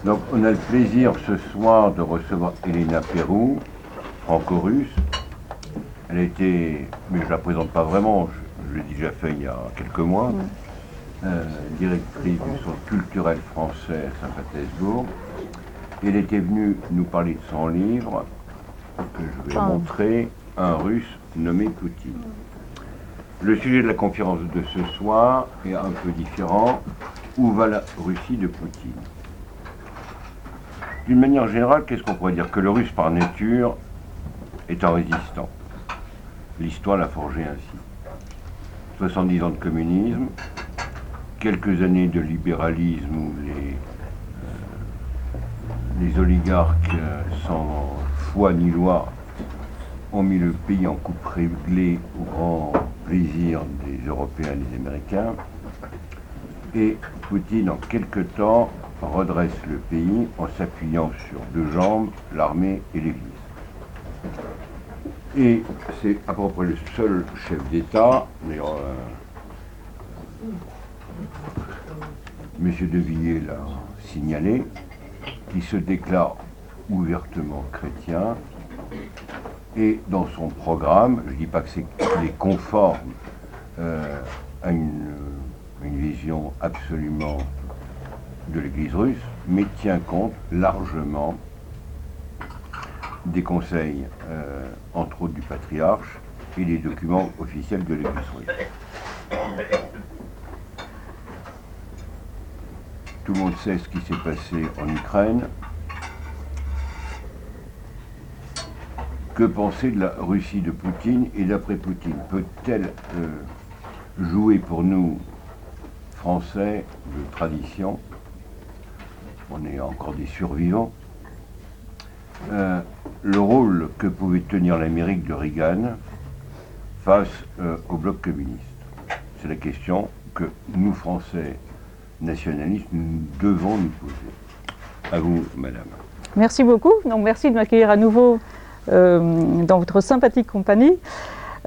Donc on a le plaisir ce soir de recevoir Elena Perrou, franco-russe. Elle a été, mais je ne la présente pas vraiment, je l'ai déjà fait il y a quelques mois, directrice du Centre culturel français à Saint-Pétersbourg. Elle était venue nous parler de son livre, que je vais montrer, Un Russe nommé Poutine. Le sujet de la conférence de ce soir est un peu différent. Où va la Russie de Poutine? D'une manière générale, qu'est-ce qu'on pourrait dire? Que le russe, par nature, est un résistant. L'histoire l'a forgé ainsi. 70 ans de communisme, quelques années de libéralisme où les oligarques sans foi ni loi ont mis le pays en coupe réglée au grand plaisir des Européens et des Américains. Et Poutine, en quelque temps, redresse le pays en s'appuyant sur deux jambes, l'armée et l'Église. Et c'est à peu près le seul chef d'État, mais M. De Villiers l'a signalé, qui se déclare ouvertement chrétien, et dans son programme, je ne dis pas qu'il est conforme à une vision absolument de l'Église russe, mais tient compte largement des conseils, entre autres du patriarche, et des documents officiels de l'Église russe. Tout le monde sait ce qui s'est passé en Ukraine. Que penser de la Russie de Poutine et d'après Poutine? Peut-elle jouer pour nous, Français de tradition, on est encore des survivants, le rôle que pouvait tenir l'Amérique de Reagan face au bloc communiste? C'est la question que nous, Français nationalistes, nous devons nous poser. À vous, madame. Merci beaucoup. Donc, merci de m'accueillir à nouveau dans votre sympathique compagnie.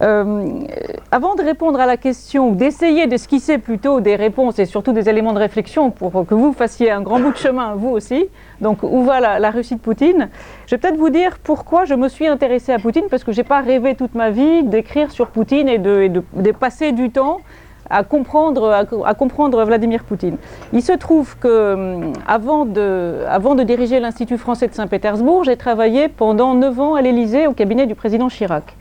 Avant de répondre à la question, ou d'essayer d'esquisser plutôt des réponses et surtout des éléments de réflexion pour que vous fassiez un grand bout de chemin, vous aussi, donc où va la Russie de Poutine, je vais peut-être vous dire pourquoi je me suis intéressée à Poutine, parce que je n'ai pas rêvé toute ma vie d'écrire sur Poutine et de passer du temps à comprendre Vladimir Poutine. Il se trouve que avant de diriger l'Institut français de Saint-Pétersbourg, j'ai travaillé pendant 9 ans à l'Élysée au cabinet du président Chirac.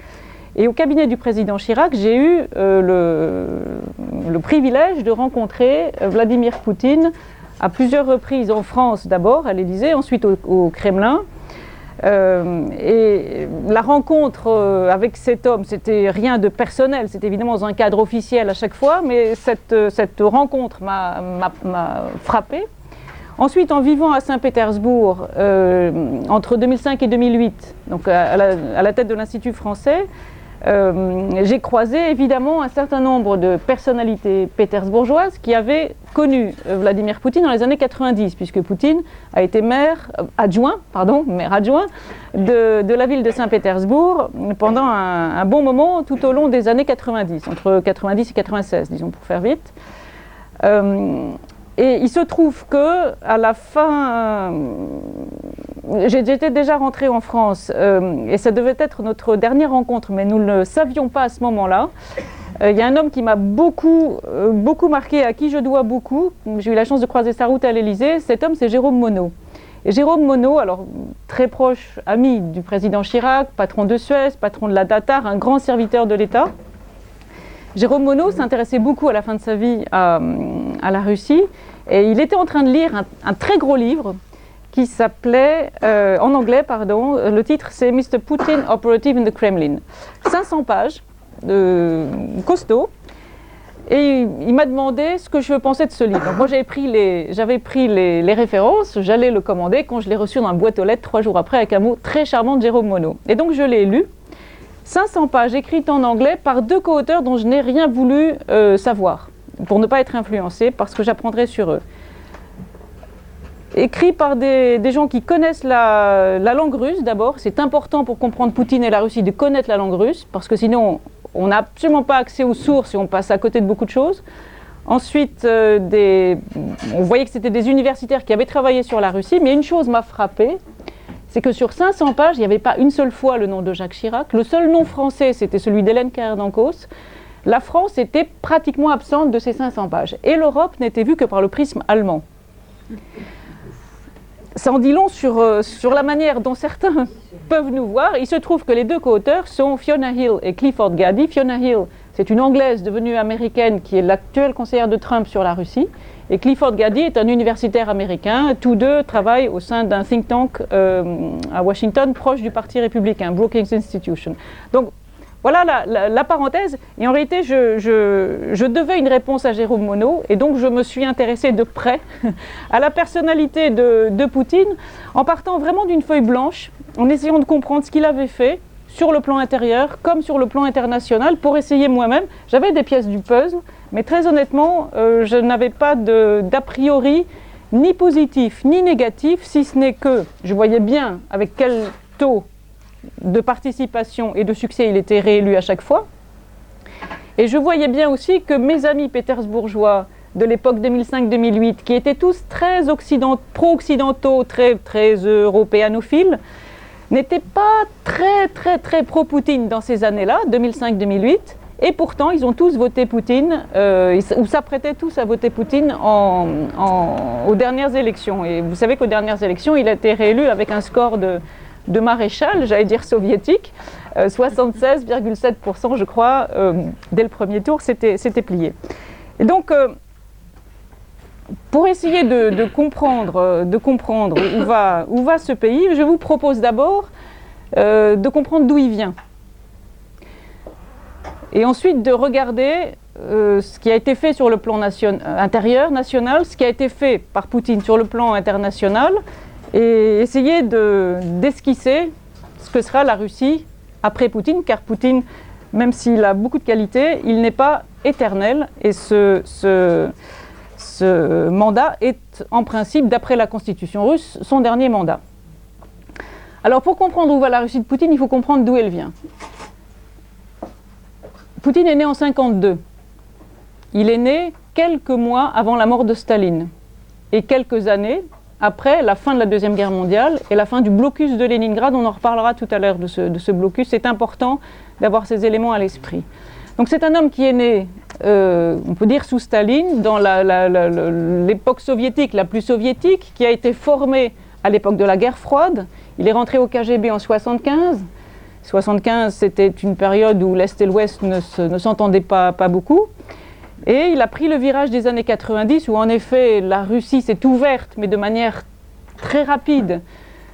Et au cabinet du président Chirac, j'ai eu le privilège de rencontrer Vladimir Poutine à plusieurs reprises en France d'abord, à l'Élysée, ensuite au Kremlin. Et la rencontre avec cet homme, c'était rien de personnel, c'était évidemment dans un cadre officiel à chaque fois, mais cette rencontre m'a frappée. Ensuite, en vivant à Saint-Pétersbourg, entre 2005 et 2008, donc à la tête de l'Institut français, j'ai croisé évidemment un certain nombre de personnalités pétersbourgeoises qui avaient connu Vladimir Poutine dans les années 90, puisque Poutine a été maire adjoint de la ville de Saint-Pétersbourg pendant un bon moment tout au long des années 90, entre 90 et 96, disons pour faire vite. Et il se trouve que à la fin, j'étais déjà rentrée en France et ça devait être notre dernière rencontre, mais nous ne le savions pas à ce moment-là. Il y a un homme qui m'a beaucoup marqué, à qui je dois beaucoup. J'ai eu la chance de croiser sa route à l'Élysée. Cet homme, c'est Jérôme Monod. Et Jérôme Monod, alors très proche ami du président Chirac, patron de Suez, patron de la Datar, un grand serviteur de l'État. Jérôme Monod s'intéressait beaucoup à la fin de sa vie à la Russie et il était en train de lire un très gros livre qui s'appelait, en anglais, pardon, le titre c'est Mr. Putin Operative in the Kremlin. 500 pages, costaud, et il m'a demandé ce que je pensais de ce livre. Donc moi j'avais pris les références, j'allais le commander quand je l'ai reçu dans une boîte aux lettres 3 jours après avec un mot très charmant de Jérôme Monod. Et donc je l'ai lu. 500 pages écrites en anglais par 2 co-auteurs dont je n'ai rien voulu savoir, pour ne pas être influencée, parce que j'apprendrai sur eux. Écrit par des gens qui connaissent la langue russe d'abord. C'est important pour comprendre Poutine et la Russie de connaître la langue russe, parce que sinon on n'a absolument pas accès aux sources et on passe à côté de beaucoup de choses. Ensuite, on voyait que c'était des universitaires qui avaient travaillé sur la Russie, mais une chose m'a frappée, c'est que sur 500 pages, il n'y avait pas une seule fois le nom de Jacques Chirac. Le seul nom français, c'était celui d'Hélène Carrère-d'Encausse. La France était pratiquement absente de ces 500 pages. Et l'Europe n'était vue que par le prisme allemand. Ça en dit long sur la manière dont certains peuvent nous voir. Il se trouve que les deux co-auteurs sont Fiona Hill et Clifford Gaddy. Fiona Hill, c'est une Anglaise devenue américaine qui est l'actuelle conseillère de Trump sur la Russie. Et Clifford Gaddy est un universitaire américain. Tous deux travaillent au sein d'un think tank à Washington, proche du Parti républicain, Brookings Institution. Donc voilà la parenthèse. Et en réalité, je devais une réponse à Jérôme Monod. Et donc je me suis intéressée de près à la personnalité de Poutine, en partant vraiment d'une feuille blanche, en essayant de comprendre ce qu'il avait fait, sur le plan intérieur comme sur le plan international, pour essayer moi-même. J'avais des pièces du puzzle, mais très honnêtement, je n'avais pas d'a priori ni positif ni négatif, si ce n'est que je voyais bien avec quel taux de participation et de succès il était réélu à chaque fois. Et je voyais bien aussi que mes amis pétersbourgeois de l'époque 2005-2008, qui étaient tous très pro-occidentaux, très européanophiles, n'étaient pas très pro-Poutine dans ces années-là, 2005-2008, et pourtant ils ont tous voté Poutine, ou s'apprêtaient tous à voter Poutine aux dernières élections. Et vous savez qu'aux dernières élections, il a été réélu avec un score de maréchal, j'allais dire soviétique, 76,7% je crois, dès le premier tour, c'était plié. Et donc, pour essayer de comprendre où va ce pays, je vous propose d'abord de comprendre d'où il vient. Et ensuite de regarder ce qui a été fait sur le plan intérieur, national, ce qui a été fait par Poutine sur le plan international, et essayer d'esquisser ce que sera la Russie après Poutine, car Poutine, même s'il a beaucoup de qualités, il n'est pas éternel, et ce mandat est en principe, d'après la constitution russe, son dernier mandat. Alors pour comprendre où va la Russie de Poutine, il faut comprendre d'où elle vient. Poutine est né en 1952. Il est né quelques mois avant la mort de Staline et quelques années après la fin de la Deuxième Guerre mondiale et la fin du blocus de Leningrad. On en reparlera tout à l'heure de ce blocus. C'est important d'avoir ces éléments à l'esprit. Donc c'est un homme qui est né, on peut dire, sous Staline, dans l'époque soviétique, la plus soviétique, qui a été formé à l'époque de la guerre froide. Il est rentré au KGB en 1975. 1975, c'était une période où l'Est et l'Ouest ne s'entendaient pas beaucoup. Et il a pris le virage des années 90, où en effet la Russie s'est ouverte, mais de manière très rapide,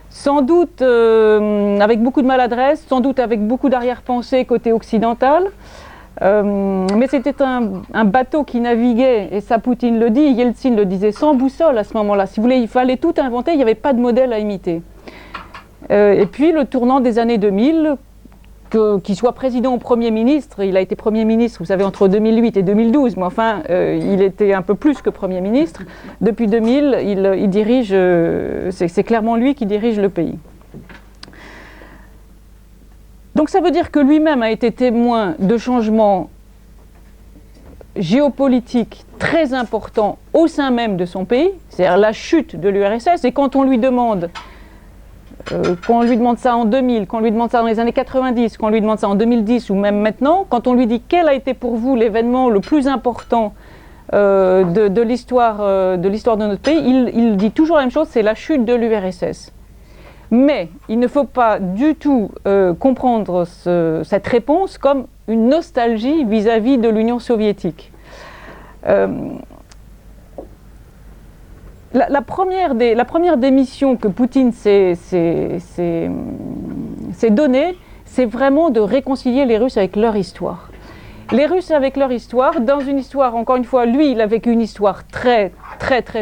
sans doute avec beaucoup de maladresse, sans doute avec beaucoup d'arrière-pensée côté occidental. Mais c'était un bateau qui naviguait, et ça Poutine le dit, Yeltsin le disait, sans boussole à ce moment-là. Si vous voulez, il fallait tout inventer, il n'y avait pas de modèle à imiter. Et puis le tournant des années 2000, qu'il soit président ou Premier ministre, il a été Premier ministre, vous savez, entre 2008 et 2012, mais enfin, il était un peu plus que Premier ministre. Depuis 2000, il dirige, c'est clairement lui qui dirige le pays. Donc ça veut dire que lui-même a été témoin de changements géopolitiques très importants au sein même de son pays, c'est-à-dire la chute de l'URSS, et quand on lui demande ça en 2000, qu'on lui demande ça dans les années 90, qu'on lui demande ça en 2010 ou même maintenant, quand on lui dit quel a été pour vous l'événement le plus important de l'histoire de notre pays, il dit toujours la même chose, c'est la chute de l'URSS. Mais il ne faut pas du tout comprendre cette réponse comme une nostalgie vis-à-vis de l'Union soviétique. La première des missions que Poutine s'est donnée, c'est vraiment de réconcilier les Russes avec leur histoire. Les Russes avec leur histoire, dans une histoire, encore une fois, lui, il a vécu une histoire très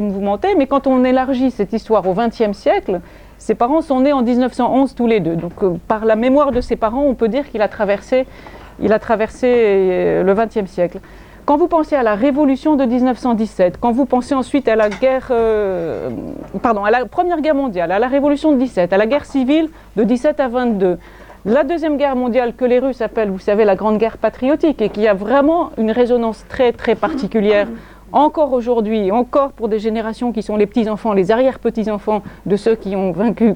mouvementée, mais quand on élargit cette histoire au XXe siècle, ses parents sont nés en 1911 tous les deux. Donc par la mémoire de ses parents, on peut dire qu'il a traversé le XXe siècle. Quand vous pensez à la révolution de 1917, quand vous pensez ensuite à la Première Guerre mondiale, à la révolution de 17, à la guerre civile de 17 à 22, la Deuxième Guerre mondiale que les Russes appellent, vous savez, la Grande Guerre patriotique, et qui a vraiment une résonance très particulière encore aujourd'hui, encore pour des générations qui sont les petits-enfants, les arrière-petits-enfants de ceux qui ont vaincu,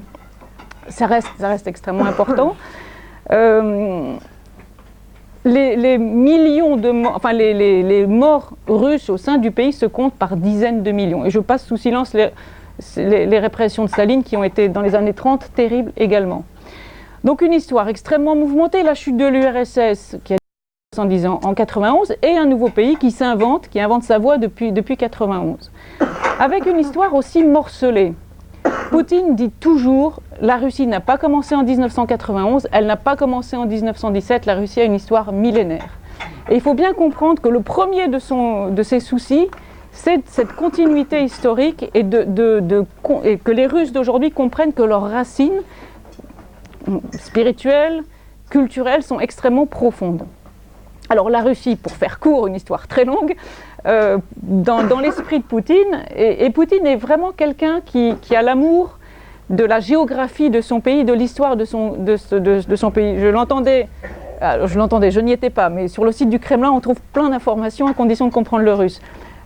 ça reste extrêmement important. Les millions de morts, enfin les morts russes au sein du pays se comptent par dizaines de millions. Et je passe sous silence les répressions de Staline qui ont été dans les années 30 terribles également. Donc une histoire extrêmement mouvementée, la chute de l'URSS qui a 110 ans en 91 et un nouveau pays qui invente sa voie depuis 91. Avec une histoire aussi morcelée. Poutine dit toujours la Russie n'a pas commencé en 1991, elle n'a pas commencé en 1917, la Russie a une histoire millénaire. Et il faut bien comprendre que le premier de ses soucis, c'est cette continuité historique et que les Russes d'aujourd'hui comprennent que leurs racines spirituelles, culturelles sont extrêmement profondes. Alors la Russie, pour faire court, une histoire très longue, dans l'esprit de Poutine, et Poutine est vraiment quelqu'un qui a l'amour de la géographie de son pays, de l'histoire de son pays. Je n'y étais pas, mais sur le site du Kremlin, on trouve plein d'informations à condition de comprendre le russe.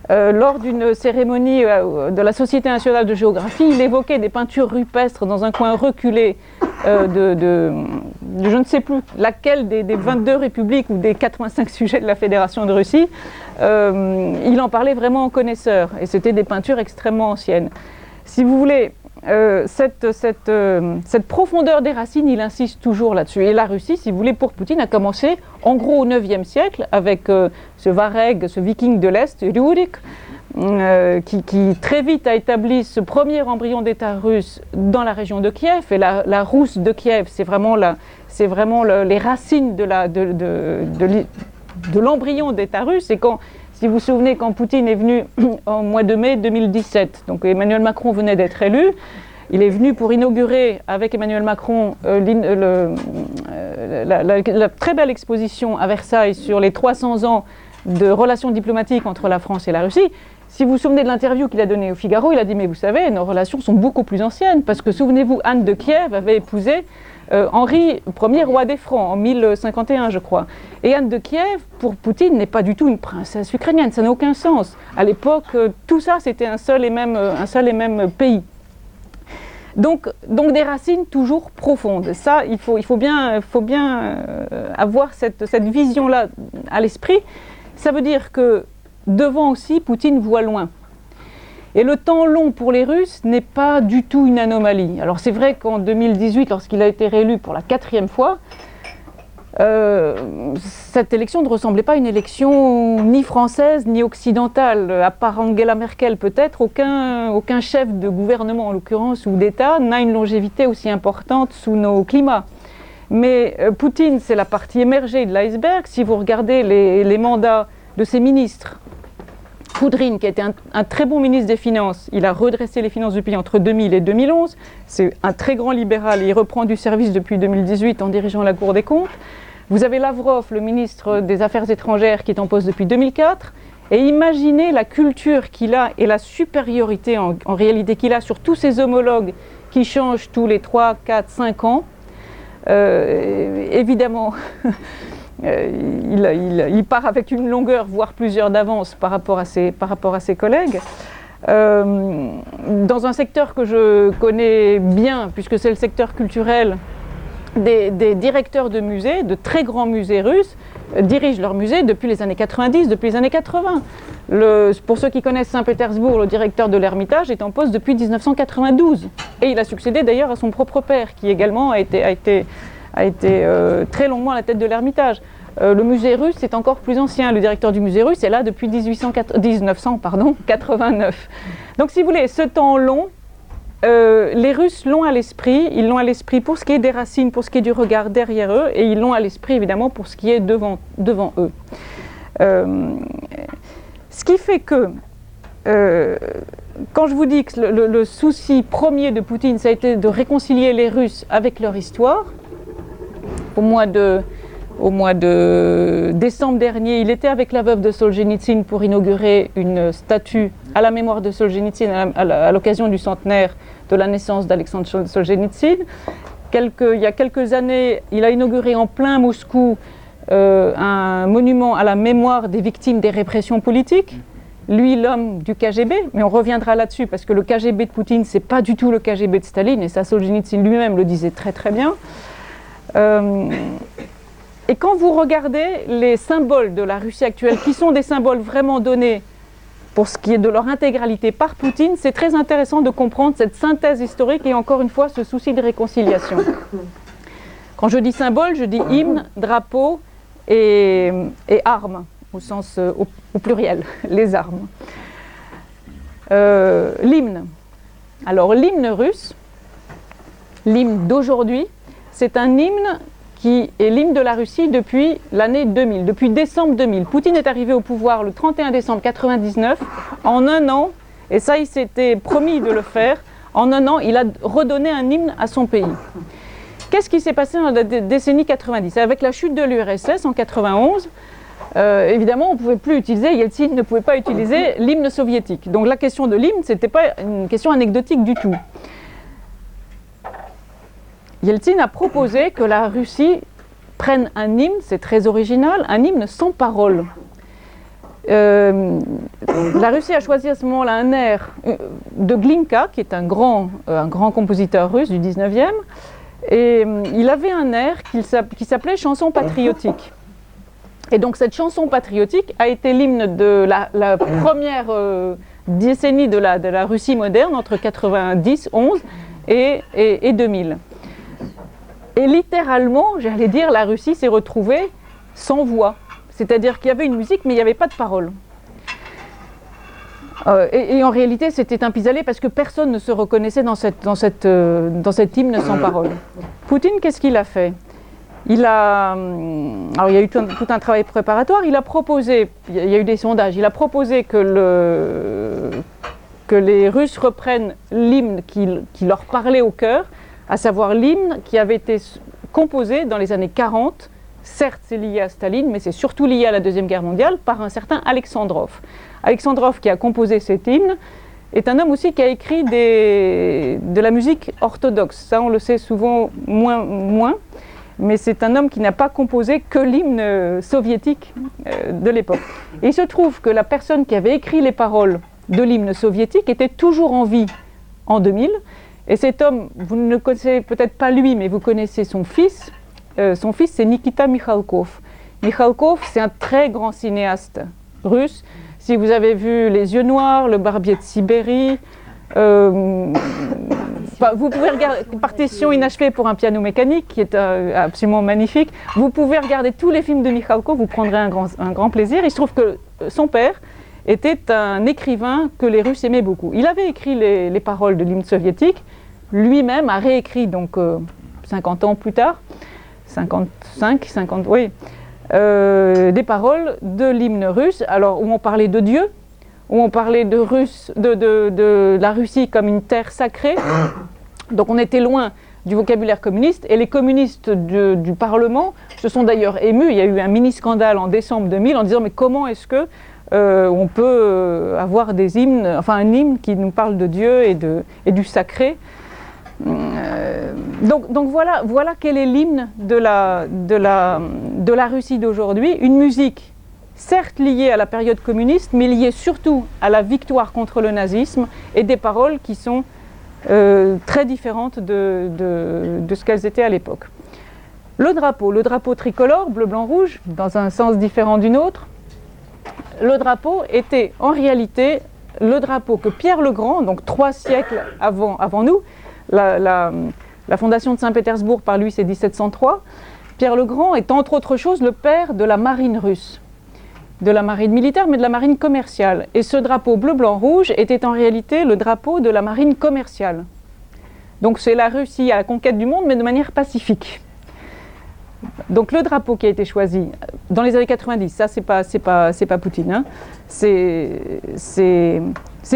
Lors d'une cérémonie de la Société nationale de géographie, il évoquait des peintures rupestres dans un coin reculé de je ne sais plus laquelle des 22 républiques ou des 85 sujets de la Fédération de Russie. Il en parlait vraiment en connaisseur, et c'était des peintures extrêmement anciennes. Si vous voulez, cette profondeur des racines, il insiste toujours là-dessus. Et la Russie, si vous voulez, pour Poutine, a commencé en gros au IXe siècle avec ce Vareg, ce viking de l'Est, Rurik, qui très vite a établi ce premier embryon d'État russe dans la région de Kiev. Et la Rousse de Kiev, c'est vraiment les racines de l'embryon d'État russe. Et si vous vous souvenez, quand Poutine est venu en mois de mai 2017, donc Emmanuel Macron venait d'être élu, il est venu pour inaugurer avec Emmanuel Macron la très belle exposition à Versailles sur les 300 ans de relations diplomatiques entre la France et la Russie. Si vous vous souvenez de l'interview qu'il a donnée au Figaro, il a dit « Mais vous savez, nos relations sont beaucoup plus anciennes, parce que souvenez-vous, Anne de Kiev avait épousé Henri Ier, roi des Francs, en 1051, je crois. Et Anne de Kiev, pour Poutine, n'est pas du tout une princesse ukrainienne, ça n'a aucun sens. À l'époque, tout ça, c'était un seul et même pays. Donc des racines toujours profondes. Ça, il faut bien avoir cette vision-là à l'esprit. Ça veut dire que devant aussi, Poutine voit loin. Et le temps long pour les Russes n'est pas du tout une anomalie. Alors c'est vrai qu'en 2018, lorsqu'il a été réélu pour la 4e fois, cette élection ne ressemblait pas à une élection ni française ni occidentale. À part Angela Merkel peut-être, aucun chef de gouvernement en l'occurrence ou d'État n'a une longévité aussi importante sous nos climats. Mais Poutine, c'est la partie émergée de l'iceberg. Si vous regardez les mandats de ses ministres, Koudrine, qui a été un très bon ministre des Finances, il a redressé les finances du pays entre 2000 et 2011. C'est un très grand libéral, il reprend du service depuis 2018 en dirigeant la Cour des comptes. Vous avez Lavrov, le ministre des Affaires étrangères, qui est en poste depuis 2004. Et imaginez la culture qu'il a et la supériorité en réalité qu'il a sur tous ses homologues qui changent tous les 3, 4, 5 ans. Évidemment, il part avec une longueur, voire plusieurs d'avance par rapport à ses collègues. Dans un secteur que je connais bien, puisque c'est le secteur culturel, des directeurs de musées, de très grands musées russes, dirigent leurs musées depuis les années 90, depuis les années 80. Pour ceux qui connaissent Saint-Pétersbourg, le directeur de l'Ermitage est en poste depuis 1992. Et il a succédé d'ailleurs à son propre père, qui également a été très longuement à la tête de l'Ermitage. Le musée russe, c'est encore plus ancien. Le directeur du musée russe est là depuis 1989. Donc si vous voulez, ce temps long, les Russes l'ont à l'esprit. Ils l'ont à l'esprit pour ce qui est des racines, pour ce qui est du regard derrière eux, et ils l'ont à l'esprit évidemment pour ce qui est devant eux. Ce qui fait que, quand je vous dis que le souci premier de Poutine, ça a été de réconcilier les Russes avec leur histoire, au mois de décembre dernier, il était avec la veuve de Solzhenitsyn pour inaugurer une statue à la mémoire de Solzhenitsyn à l'occasion du centenaire de la naissance d'Alexandre Solzhenitsyn. Il y a quelques années, il a inauguré en plein Moscou un monument à la mémoire des victimes des répressions politiques. lui l'homme du KGB, mais on reviendra là-dessus parce que le KGB de Poutine, c'est pas du tout le KGB de Staline, et ça Solzhenitsyn lui-même le disait très très bien. Et quand vous regardez les symboles de la Russie actuelle, qui sont des symboles vraiment donnés pour ce qui est de leur intégralité par Poutine, c'est très intéressant de comprendre cette synthèse historique et encore une fois ce souci de réconciliation. Quand je dis symbole, je dis hymne, drapeau et armes, au sens au pluriel, les armes. L'hymne. Alors l'hymne russe, l'hymne d'aujourd'hui, c'est un hymne qui est l'hymne de la Russie depuis l'année 2000, depuis décembre 2000. Poutine est arrivé au pouvoir le 31 décembre 1999. En un an, et ça il s'était promis de le faire, en un an il a redonné un hymne à son pays. Qu'est-ce qui s'est passé dans la décennie 90 ? Avec la chute de l'URSS en 91, évidemment on ne pouvait plus utiliser, Yeltsin ne pouvait pas utiliser l'hymne soviétique. Donc la question de l'hymne, ce n'était pas une question anecdotique du tout. Yeltsin a proposé que la Russie prenne un hymne, c'est très original, un hymne sans paroles. La Russie a choisi à ce moment-là un air de Glinka, qui est un grand compositeur russe du 19e, et il avait un air qui s'appelait chanson patriotique. Et donc cette chanson patriotique a été l'hymne de la première décennie de la Russie moderne, entre 90, 11 et 2000. Et littéralement, j'allais dire, la Russie s'est retrouvée sans voix. C'est-à-dire qu'il y avait une musique, mais il n'y avait pas de paroles. Et en réalité, c'était un pis-aller parce que personne ne se reconnaissait dans cet hymne sans paroles. Poutine, qu'est-ce qu'il a fait ? Alors il y a eu tout un travail préparatoire, il a proposé, il y a eu des sondages, il a proposé que les Russes reprennent l'hymne qui leur parlait au cœur, à savoir l'hymne qui avait été composé dans les années 40, certes c'est lié à Staline, mais c'est surtout lié à la Deuxième Guerre mondiale, par un certain Alexandrov. Alexandrov, qui a composé cet hymne, est un homme aussi qui a écrit de la musique orthodoxe. Ça on le sait souvent moins, mais c'est un homme qui n'a pas composé que l'hymne soviétique de l'époque. Et il se trouve que la personne qui avait écrit les paroles de l'hymne soviétique était toujours en vie en 2000, et cet homme, vous ne le connaissez peut-être pas lui, mais vous connaissez son fils. Son fils, c'est Nikita Mikhalkov. Mikhalkov, c'est un très grand cinéaste russe. Si vous avez vu Les Yeux Noirs, Le Barbier de Sibérie, vous pouvez regarder Partition inachevée pour un piano mécanique, qui est absolument magnifique. Vous pouvez regarder tous les films de Mikhalkov, vous prendrez un grand plaisir. Il se trouve que son père était un écrivain que les Russes aimaient beaucoup. Il avait écrit les paroles de l'hymne soviétique, lui-même a réécrit, donc 50 ans plus tard, 50, oui, des paroles de l'hymne russe, alors où on parlait de Dieu, où on parlait de la Russie comme une terre sacrée. Donc on était loin du vocabulaire communiste, et les communistes du Parlement se sont d'ailleurs émus. Il y a eu un mini-scandale en décembre 2000 en disant mais comment est-ce que on peut avoir des hymnes, enfin un hymne qui nous parle de Dieu et du sacré. Donc voilà quel est l'hymne de la Russie d'aujourd'hui. Une musique certes liée à la période communiste, mais liée surtout à la victoire contre le nazisme, et des paroles qui sont très différentes de ce qu'elles étaient à l'époque. Le drapeau tricolore, bleu, blanc, rouge, dans un sens différent d'une autre. Le drapeau était en réalité le drapeau que Pierre le Grand, donc 3 siècles avant nous, la fondation de Saint-Pétersbourg par lui c'est 1703, Pierre le Grand est entre autres choses le père de la marine russe, de la marine militaire mais de la marine commerciale. Et ce drapeau bleu, blanc, rouge était en réalité le drapeau de la marine commerciale. Donc c'est la Russie à la conquête du monde mais de manière pacifique. Donc le drapeau qui a été choisi dans les années 90, ça c'est pas Poutine, hein. C'est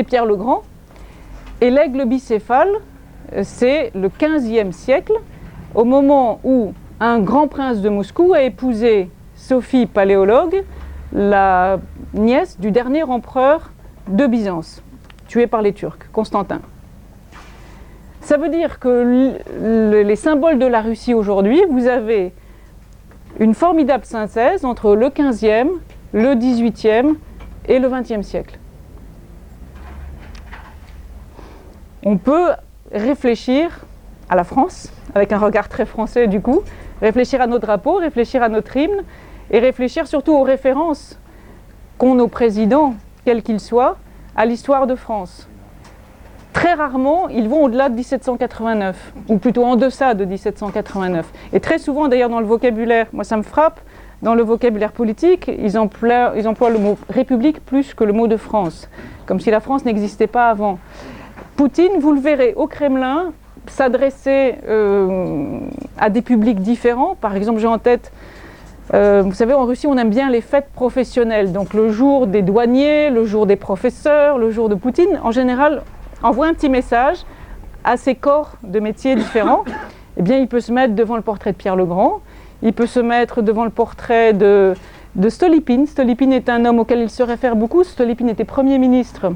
Pierre le Grand. Et l'aigle bicéphale, c'est le XVe siècle, au moment où un grand prince de Moscou a épousé Sophie Paléologue, la nièce du dernier empereur de Byzance, tué par les Turcs, Constantin. Ça veut dire que les symboles de la Russie aujourd'hui, vous avez une formidable synthèse entre le XVe, le XVIIIe et le XXe siècle. on peut réfléchir à la France, avec un regard très français du coup, réfléchir à nos drapeaux, réfléchir à notre hymne, et réfléchir surtout aux références qu'ont nos présidents, quels qu'ils soient, à l'histoire de France. Très rarement, ils vont au-delà de 1789, ou plutôt en deçà de 1789. Et très souvent, d'ailleurs, dans le vocabulaire, moi ça me frappe, dans le vocabulaire politique, ils emploient le mot « République » plus que le mot de France, comme si la France n'existait pas avant. Poutine, vous le verrez, au Kremlin, s'adresser à des publics différents. Par exemple, j'ai en tête, vous savez, en Russie, on aime bien les fêtes professionnelles. Donc le jour des douaniers, le jour des professeurs, le jour de Poutine, en général, envoie un petit message à ces corps de métiers différents. Eh bien, il peut se mettre devant le portrait de Pierre le Grand, il peut se mettre devant le portrait de Stolypine. Stolypine est un homme auquel il se réfère beaucoup. Stolypine était Premier ministre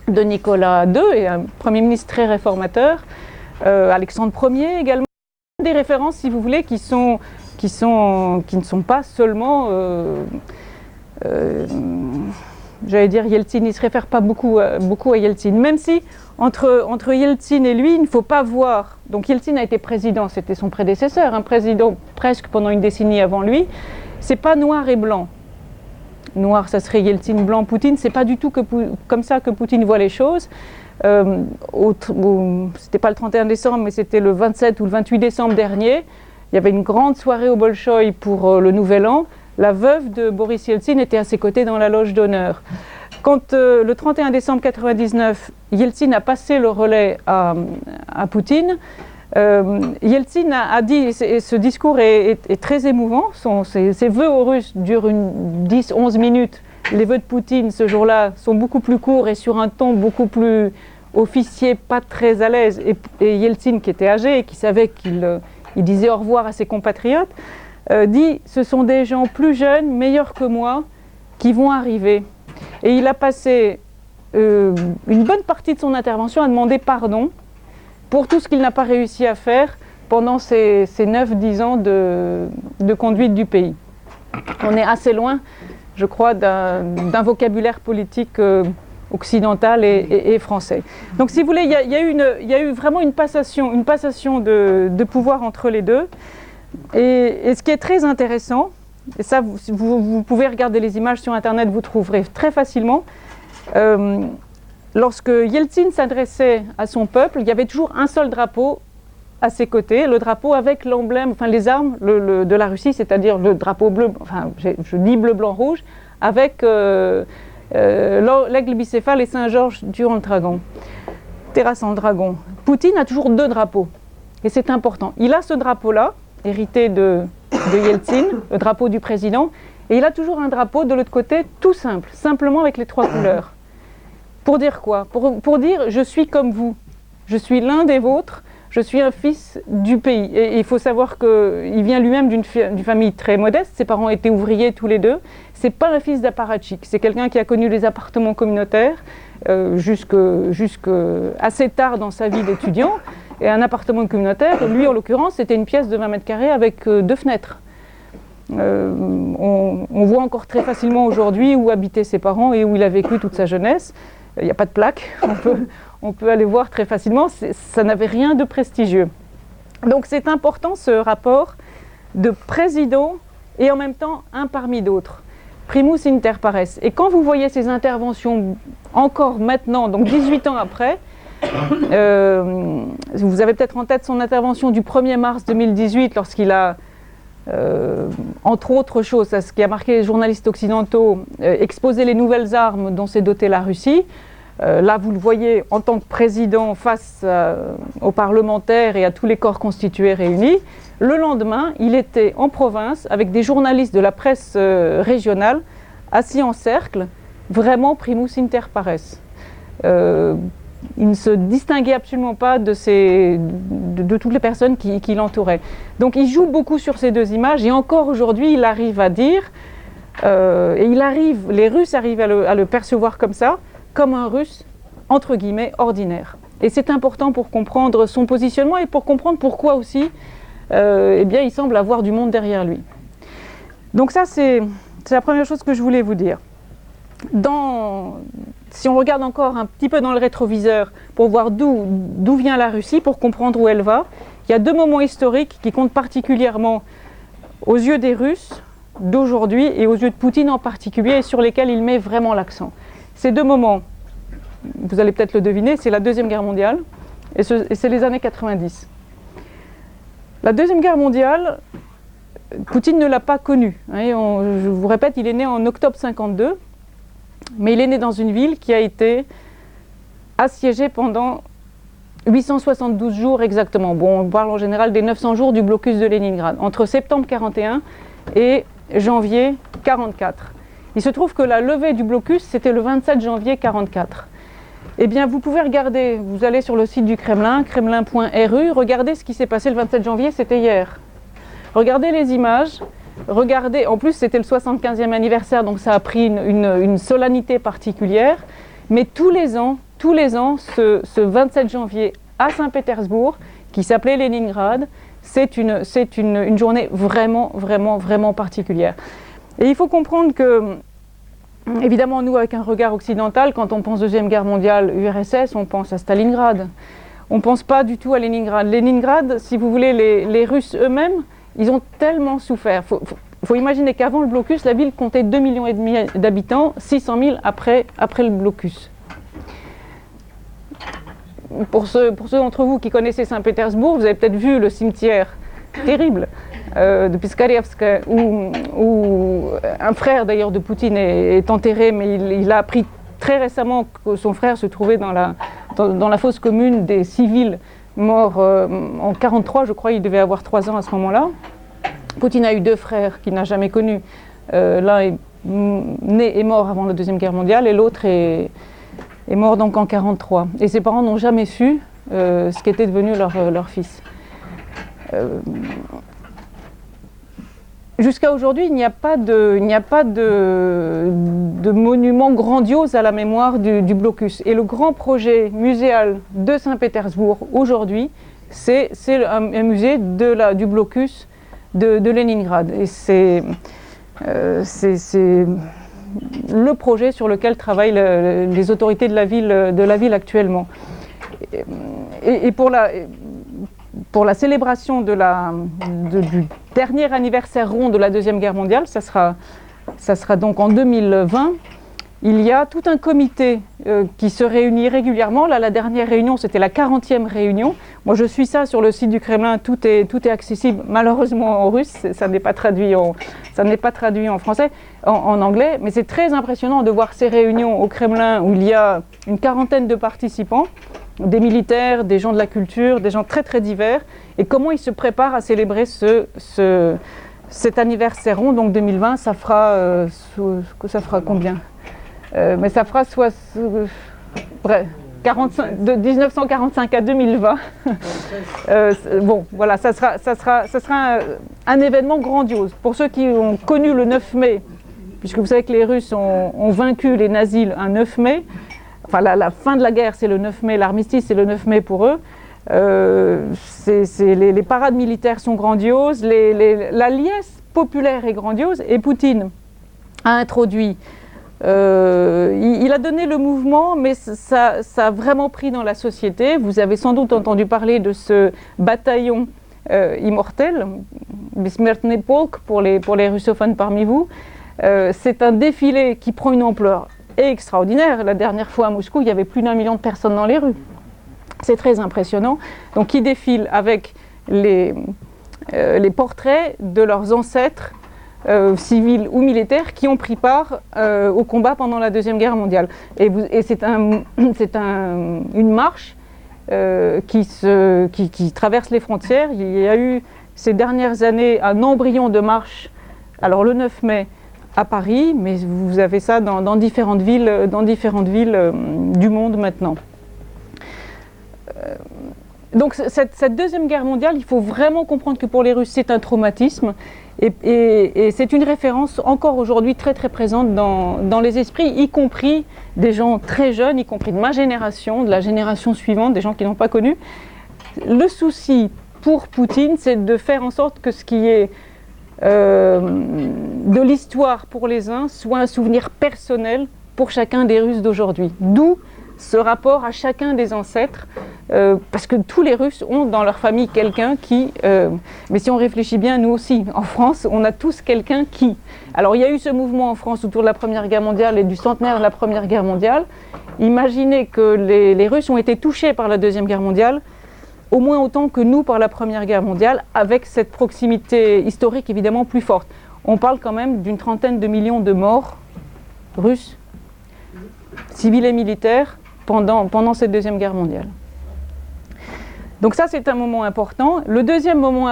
de Nicolas II et un Premier ministre très réformateur. Alexandre Ier également. Des références, si vous voulez, qui ne sont pas seulement... j'allais dire Yeltsin, il ne se réfère pas beaucoup à Yeltsin, même si entre Yeltsin et lui, il ne faut pas voir. Donc Yeltsin a été président, c'était son prédécesseur, un président presque pendant une décennie avant lui. C'est pas noir et blanc. Noir, ça serait Yeltsin, blanc, Poutine. C'est pas du tout comme ça que Poutine voit les choses. C'était pas le 31 décembre, mais c'était le 27 ou le 28 décembre dernier. Il y avait une grande soirée au Bolchoï pour le Nouvel An. La veuve de Boris Yeltsin était à ses côtés dans la loge d'honneur. Quand le 31 décembre 1999, Yeltsin a passé le relais à Poutine, Yeltsin a dit, et ce discours est très émouvant, ses vœux aux Russes durent 10-11 minutes. Les vœux de Poutine ce jour-là sont beaucoup plus courts et sur un ton beaucoup plus officier, pas très à l'aise. Et Yeltsin, qui était âgé et qui savait qu'il disait au revoir à ses compatriotes, dit « Ce sont des gens plus jeunes, meilleurs que moi, qui vont arriver ». Et il a passé une bonne partie de son intervention à demander pardon pour tout ce qu'il n'a pas réussi à faire pendant ces 9-10 ans de conduite du pays. On est assez loin, je crois, d'un vocabulaire politique occidental et français. Donc si vous voulez, il y a eu vraiment une passation de pouvoir entre les deux. Et ce qui est très intéressant, et ça vous pouvez regarder les images sur internet, vous trouverez très facilement, lorsque Yeltsin s'adressait à son peuple, il y avait toujours un seul drapeau à ses côtés, le drapeau avec l'emblème, enfin les armes de la Russie, c'est-à-dire le drapeau bleu, enfin je dis bleu, blanc, rouge, avec l'aigle bicéphale et Saint-Georges durant le dragon, terrassant le dragon. Poutine a toujours deux drapeaux, et c'est important. Il a ce drapeau-là, hérité de Yeltsin, le drapeau du président, et il a toujours un drapeau de l'autre côté, tout simple, simplement avec les trois couleurs. Pour dire quoi ? Pour dire « je suis comme vous, je suis l'un des vôtres, je suis un fils du pays ». Et il faut savoir qu'il vient lui-même d'une famille très modeste, ses parents étaient ouvriers tous les deux. C'est pas un fils d'apparatchik, c'est quelqu'un qui a connu les appartements communautaires jusque assez tard dans sa vie d'étudiant. Et un appartement communautaire, lui en l'occurrence, c'était une pièce de 20 mètres carrés avec 2 fenêtres. On voit encore très facilement aujourd'hui où habitaient ses parents et où il a vécu toute sa jeunesse. Il n'y a pas de plaque, on peut aller voir très facilement, ça n'avait rien de prestigieux. Donc c'est important ce rapport de président et en même temps un parmi d'autres. Primus inter pares. Et quand vous voyez ces interventions encore maintenant, donc 18 ans après, vous avez peut-être en tête son intervention du 1er mars 2018 lorsqu'il a, entre autres choses, ce qui a marqué les journalistes occidentaux, exposé les nouvelles armes dont s'est dotée la Russie. Là, vous le voyez en tant que président face aux parlementaires et à tous les corps constitués réunis. Le lendemain, il était en province avec des journalistes de la presse régionale assis en cercle, vraiment primus inter pares. Il ne se distinguait absolument pas de toutes les personnes qui l'entouraient. Donc il joue beaucoup sur ces deux images et encore aujourd'hui il arrive à dire, les Russes arrivent à le percevoir comme ça, comme un Russe entre guillemets ordinaire. Et c'est important pour comprendre son positionnement et pour comprendre pourquoi aussi eh bien, il semble avoir du monde derrière lui. Donc ça c'est la première chose que je voulais vous dire. si on regarde encore un petit peu dans le rétroviseur pour voir d'où vient la Russie, pour comprendre où elle va, il y a deux moments historiques qui comptent particulièrement aux yeux des Russes d'aujourd'hui et aux yeux de Poutine en particulier, et sur lesquels il met vraiment l'accent. Ces deux moments, vous allez peut-être le deviner, c'est la Deuxième Guerre mondiale et c'est les années 90. La Deuxième Guerre mondiale, Poutine ne l'a pas connue. Je vous répète, il est né en octobre 52. Mais il est né dans une ville qui a été assiégée pendant 872 jours exactement. Bon, on parle en général des 900 jours du blocus de Leningrad, entre septembre 41 et janvier 44. Il se trouve que la levée du blocus, c'était le 27 janvier 44. Eh bien, vous pouvez regarder, vous allez sur le site du Kremlin, kremlin.ru, regardez ce qui s'est passé le 27 janvier, c'était hier. Regardez les images. Regardez, en plus c'était le 75e anniversaire, donc ça a pris une solennité particulière, mais tous les ans, ce 27 janvier à Saint-Pétersbourg, qui s'appelait Leningrad, c'est une journée vraiment, vraiment, vraiment particulière. Et il faut comprendre que, évidemment, nous, avec un regard occidental, quand on pense Deuxième Guerre mondiale, URSS, on pense à Stalingrad. On ne pense pas du tout à Leningrad. Leningrad, si vous voulez, les Russes eux-mêmes, ils ont tellement souffert. Il faut imaginer qu'avant le blocus, la ville comptait 2,5 millions d'habitants, 600 000 après le blocus. Pour ceux d'entre vous qui connaissez Saint-Pétersbourg, vous avez peut-être vu le cimetière terrible de Piskarevsk, où un frère d'ailleurs de Poutine est enterré, mais il a appris très récemment que son frère se trouvait dans la fosse commune des civils morts en 1943, je crois, il devait avoir 3 ans à ce moment-là. Poutine a eu 2 frères qu'il n'a jamais connus. L'un est né et mort avant la Deuxième Guerre mondiale et l'autre est mort donc en 1943. Et ses parents n'ont jamais su ce qu'était devenu leur fils. Jusqu'à aujourd'hui, il n'y a pas de monument grandiose à la mémoire du blocus. Et le grand projet muséal de Saint-Pétersbourg aujourd'hui, c'est un musée du blocus de Leningrad. Et c'est le projet sur lequel travaillent les autorités de la ville actuellement. Et pour la célébration du dernier anniversaire rond de la Deuxième Guerre mondiale, ça sera donc en 2020, il y a tout un comité qui se réunit régulièrement. Là, la dernière réunion, c'était la 40e réunion. Moi, je suis ça sur le site du Kremlin, tout est accessible, malheureusement en russe, ça n'est pas traduit en français, en anglais, mais c'est très impressionnant de voir ces réunions au Kremlin où il y a une 40aine de participants, des militaires, des gens de la culture, des gens très très divers, et comment ils se préparent à célébrer cet anniversaire rond, donc 2020, ça fera combien mais ça fera de 1945 à 2020. Bon, voilà, ça sera un événement grandiose. Pour ceux qui ont connu le 9 mai, puisque vous savez que les Russes ont vaincu les nazis un 9 mai, enfin la fin de la guerre c'est le 9 mai, l'armistice c'est le 9 mai pour eux, les parades militaires sont grandioses, la liesse populaire est grandiose, et Poutine a introduit, il a donné le mouvement, mais ça a vraiment pris dans la société. Vous avez sans doute entendu parler de ce bataillon immortel, Besmertny Polk pour les russophones parmi vous. C'est un défilé qui prend une ampleur extraordinaire. La dernière fois à Moscou, il y avait plus d'1 million de personnes dans les rues. C'est très impressionnant. Donc ils défilent avec les portraits de leurs ancêtres civils ou militaires qui ont pris part au combat pendant la Deuxième Guerre mondiale. Et c'est une marche qui traverse les frontières. Il y a eu ces dernières années un embryon de marche, alors le 9 mai à Paris, mais vous avez ça dans différentes villes du monde maintenant. Donc cette Deuxième Guerre mondiale, il faut vraiment comprendre que pour les Russes c'est un traumatisme et c'est une référence encore aujourd'hui très très présente dans les esprits, y compris des gens très jeunes, y compris de ma génération, de la génération suivante, des gens qui n'ont pas connu. Le souci pour Poutine, c'est de faire en sorte que ce qui est de l'histoire pour les uns soit un souvenir personnel pour chacun des Russes d'aujourd'hui. D'où ce rapport à chacun des ancêtres, parce que tous les Russes ont dans leur famille quelqu'un qui, mais si on réfléchit bien, nous aussi, en France, on a tous quelqu'un qui. Alors il y a eu ce mouvement en France autour de la Première Guerre mondiale et du centenaire de la Première Guerre mondiale. Imaginez que les Russes ont été touchés par la Deuxième Guerre mondiale, au moins autant que nous par la Première Guerre mondiale, avec cette proximité historique évidemment plus forte. On parle quand même d'une trentaine de millions de morts russes, civils et militaires, pendant cette Deuxième Guerre mondiale. Donc ça, c'est un moment important. Le deuxième moment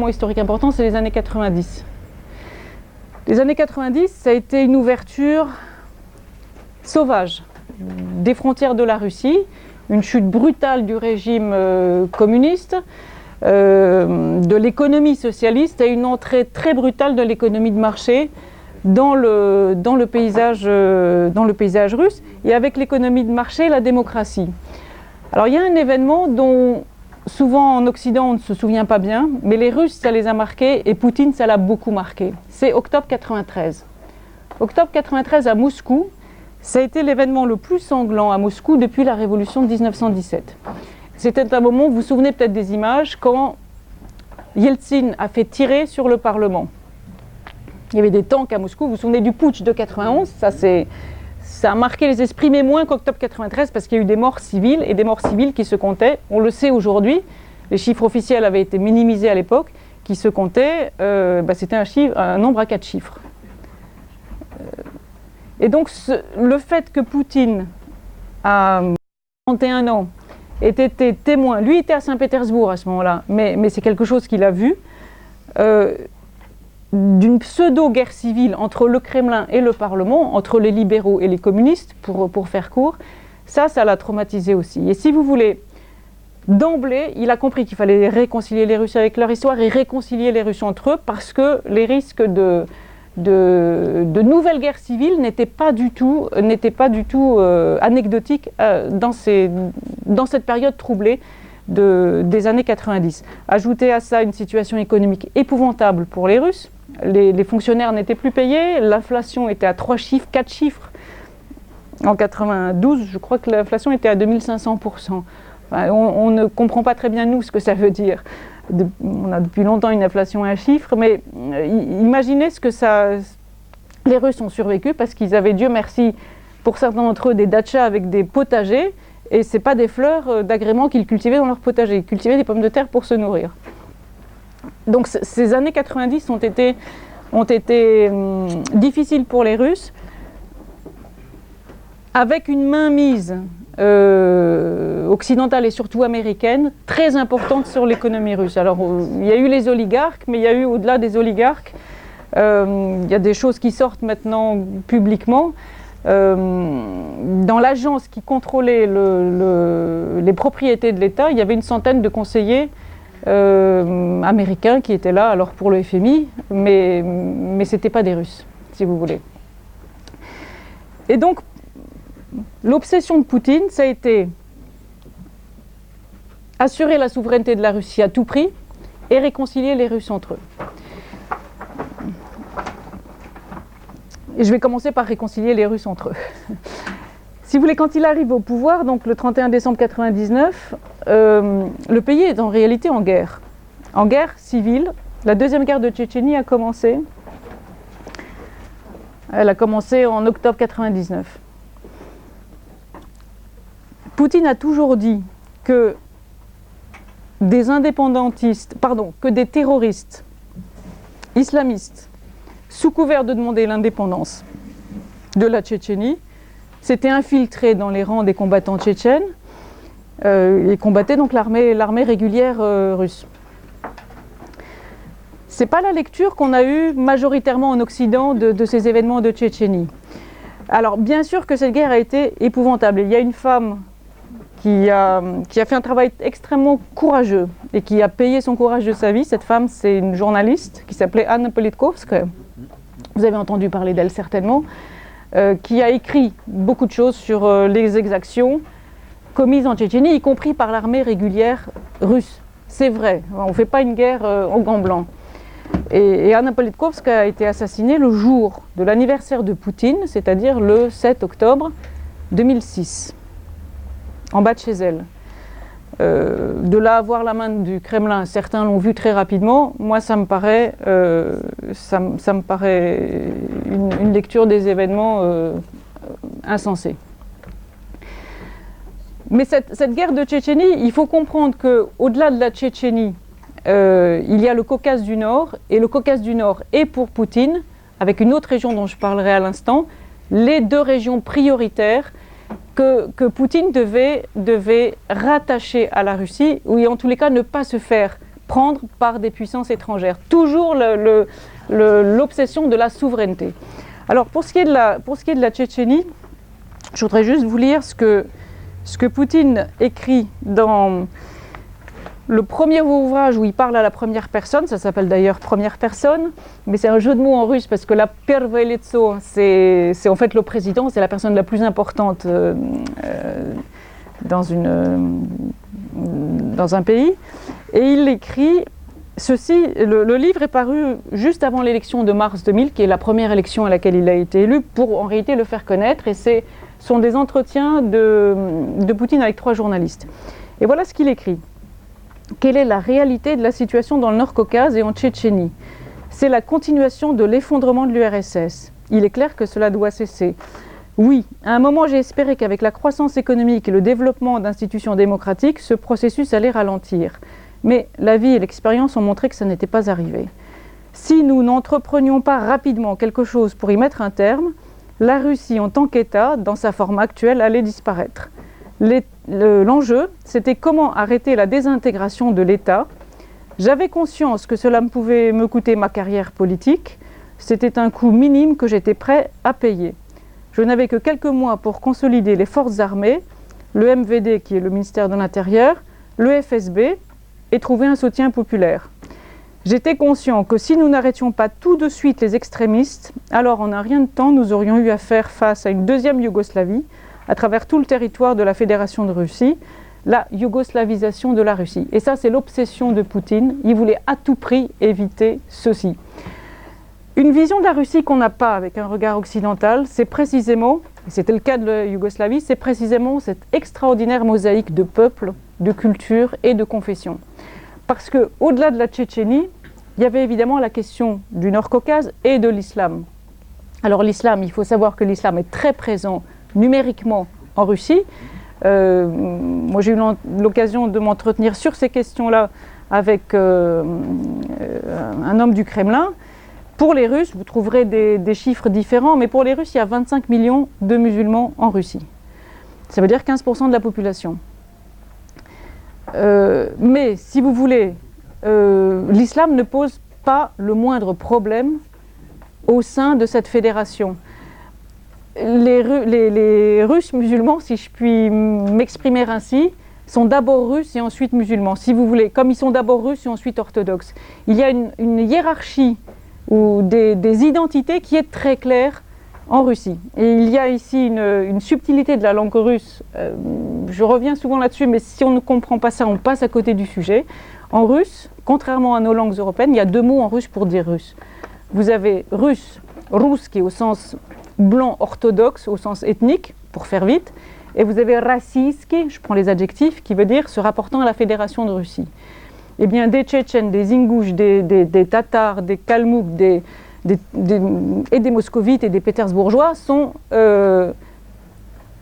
historique important, c'est les années 90. Les années 90, ça a été une ouverture sauvage des frontières de la Russie, une chute brutale du régime communiste, de l'économie socialiste et une entrée très brutale de l'économie de marché dans le paysage russe, et avec l'économie de marché, la démocratie. Alors il y a un événement dont souvent en Occident on ne se souvient pas bien, mais les Russes ça les a marqués et Poutine ça l'a beaucoup marqué. C'est octobre 93. Octobre 93 à Moscou, ça a été l'événement le plus sanglant à Moscou depuis la révolution de 1917. C'était un moment, vous vous souvenez peut-être des images, quand Yeltsin a fait tirer sur le Parlement. Il y avait des tanks à Moscou, vous vous souvenez du putsch de 91, ça a marqué les esprits, mais moins qu'octobre 93, parce qu'il y a eu des morts civiles, et des morts civiles qui se comptaient, on le sait aujourd'hui, les chiffres officiels avaient été minimisés à l'époque, qui se comptaient, c'était un nombre à 4 chiffres. Et donc le fait que Poutine, à 31 ans, ait été témoin, lui était à Saint-Pétersbourg à ce moment-là, mais c'est quelque chose qu'il a vu, d'une pseudo-guerre civile entre le Kremlin et le Parlement, entre les libéraux et les communistes, pour faire court, ça l'a traumatisé aussi. Et si vous voulez, d'emblée, il a compris qu'il fallait réconcilier les Russes avec leur histoire et réconcilier les Russes entre eux, parce que les risques de nouvelles guerres civiles n'étaient pas du tout anecdotiques dans cette période troublée des années 90. Ajoutez à ça une situation économique épouvantable pour les Russes. Les fonctionnaires n'étaient plus payés, l'inflation était à 3 chiffres, 4 chiffres. En 92, je crois que l'inflation était à 2500%. Enfin, on ne comprend pas très bien, nous, ce que ça veut dire. On a depuis longtemps une inflation à un chiffre, mais imaginez ce que ça... Les Russes ont survécu parce qu'ils avaient, Dieu merci, pour certains d'entre eux, des dachas avec des potagers, et ce n'est pas des fleurs d'agrément qu'ils cultivaient dans leur potager, ils cultivaient des pommes de terre pour se nourrir. Donc ces années 90 ont été difficiles pour les Russes, avec une mainmise occidentale et surtout américaine très importante sur l'économie russe. Alors il y a eu les oligarques, mais il y a eu au-delà des oligarques, il y a des choses qui sortent maintenant publiquement. Dans l'agence qui contrôlait les propriétés de l'État, il y avait une centaine de conseillers américains qui étaient là, alors pour le FMI, mais ce n'étaient pas des Russes, si vous voulez. Et donc, l'obsession de Poutine, ça a été assurer la souveraineté de la Russie à tout prix et réconcilier les Russes entre eux. Et je vais commencer par réconcilier les Russes entre eux. Si vous voulez, quand il arrive au pouvoir, donc le 31 décembre 1999, le pays est en réalité en guerre civile. La deuxième guerre de Tchétchénie a commencé. Elle a commencé en octobre 1999. Poutine a toujours dit que que des terroristes islamistes, sous couvert de demander l'indépendance de la Tchétchénie, s'étaient infiltrés dans les rangs des combattants tchétchènes et combattaient donc l'armée régulière russe. Ce n'est pas la lecture qu'on a eue majoritairement en Occident de ces événements de Tchétchénie. Alors bien sûr que cette guerre a été épouvantable. Il y a une femme qui a fait un travail extrêmement courageux et qui a payé son courage de sa vie. Cette femme, c'est une journaliste qui s'appelait Anna Politkovskaya. Vous avez entendu parler d'elle certainement, qui a écrit beaucoup de choses sur les exactions commises en Tchétchénie, y compris par l'armée régulière russe. C'est vrai, on ne fait pas une guerre en gants blancs. Et Anna Politkovskaya a été assassinée le jour de l'anniversaire de Poutine, c'est-à-dire le 7 octobre 2006, en bas de chez elle. De là à voir la main du Kremlin, certains l'ont vu très rapidement. Moi, ça me paraît une lecture des événements insensée. Mais cette guerre de Tchétchénie, il faut comprendre qu'au-delà de la Tchétchénie, il y a le Caucase du Nord, et le Caucase du Nord est pour Poutine, avec une autre région dont je parlerai à l'instant, les deux régions prioritaires que Poutine devait rattacher à la Russie, ou en tous les cas ne pas se faire prendre par des puissances étrangères. Toujours l'obsession de la souveraineté. Alors pour ce qui est de la Tchétchénie, je voudrais juste vous lire ce que Poutine écrit dans le premier ouvrage où il parle à la première personne. Ça s'appelle d'ailleurs première personne, mais c'est un jeu de mots en russe parce que la первое лицо, c'est en fait le président, c'est la personne la plus importante dans un pays. Et il écrit ceci, le livre est paru juste avant l'élection de mars 2000, qui est la première élection à laquelle il a été élu, pour en réalité le faire connaître, et ce sont des entretiens de Poutine avec 3 journalistes. Et voilà ce qu'il écrit. Quelle est la réalité de la situation dans le Nord-Caucase et en Tchétchénie? C'est la continuation de l'effondrement de l'URSS. Il est clair que cela doit cesser. Oui, à un moment j'ai espéré qu'avec la croissance économique et le développement d'institutions démocratiques, ce processus allait ralentir. Mais la vie et l'expérience ont montré que ça n'était pas arrivé. Si nous n'entreprenions pas rapidement quelque chose pour y mettre un terme, la Russie en tant qu'État, dans sa forme actuelle, allait disparaître. L'enjeu, c'était comment arrêter la désintégration de l'État. J'avais conscience que cela pouvait me coûter ma carrière politique. C'était un coût minime que j'étais prêt à payer. Je n'avais que quelques mois pour consolider les forces armées, le MVD qui est le ministère de l'Intérieur, le FSB, et trouver un soutien populaire. J'étais conscient que si nous n'arrêtions pas tout de suite les extrémistes, alors en un rien de temps nous aurions eu à faire face à une deuxième Yougoslavie, à travers tout le territoire de la Fédération de Russie, la yougoslavisation de la Russie. Et ça, c'est l'obsession de Poutine. Il voulait à tout prix éviter ceci. Une vision de la Russie qu'on n'a pas avec un regard occidental, c'est précisément, et c'était le cas de la Yougoslavie, c'est précisément cette extraordinaire mosaïque de peuples, de cultures et de confessions. Parce qu'au-delà de la Tchétchénie, il y avait évidemment la question du Nord-Caucase et de l'islam. Alors l'islam, il faut savoir que l'islam est très présent numériquement en Russie. Moi j'ai eu l'occasion de m'entretenir sur ces questions-là avec un homme du Kremlin. Pour les Russes, vous trouverez des chiffres différents, mais pour les Russes, il y a 25 millions de musulmans en Russie. Ça veut dire 15% de la population. Mais si vous voulez, l'islam ne pose pas le moindre problème au sein de cette fédération. Les Russes musulmans, si je puis m'exprimer ainsi, sont d'abord russes et ensuite musulmans. Si vous voulez, comme ils sont d'abord russes et ensuite orthodoxes. Il y a une hiérarchie ou des identités qui est très claire en Russie. Et il y a ici une subtilité de la langue russe. Je reviens souvent là-dessus, mais si on ne comprend pas ça, on passe à côté du sujet. En russe, contrairement à nos langues européennes, il y a 2 mots en russe pour dire russe. Vous avez russe, ruski au sens blanc orthodoxe, au sens ethnique, pour faire vite, et vous avez rassiski, je prends les adjectifs, qui veut dire se rapportant à la Fédération de Russie. Eh bien, des Tchétchènes, des Ingouches, des Tatars, des Kalmouks, et des Moscovites et des Pétersbourgeois sont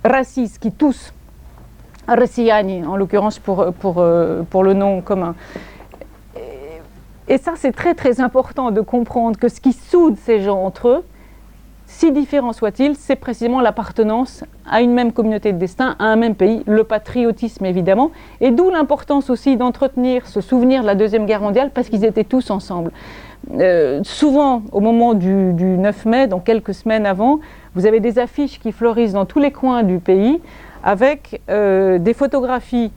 rassiski, tous, Rossiani, en l'occurrence pour le nom commun. Et ça, c'est très très important de comprendre que ce qui soude ces gens entre eux, si différents soient-ils, c'est précisément l'appartenance à une même communauté de destin, à un même pays, le patriotisme évidemment, et d'où l'importance aussi d'entretenir ce souvenir de la Deuxième Guerre mondiale, parce qu'ils étaient tous ensemble. Souvent, au moment du 9 mai, donc quelques semaines avant, vous avez des affiches qui fleurissent dans tous les coins du pays, avec des photographies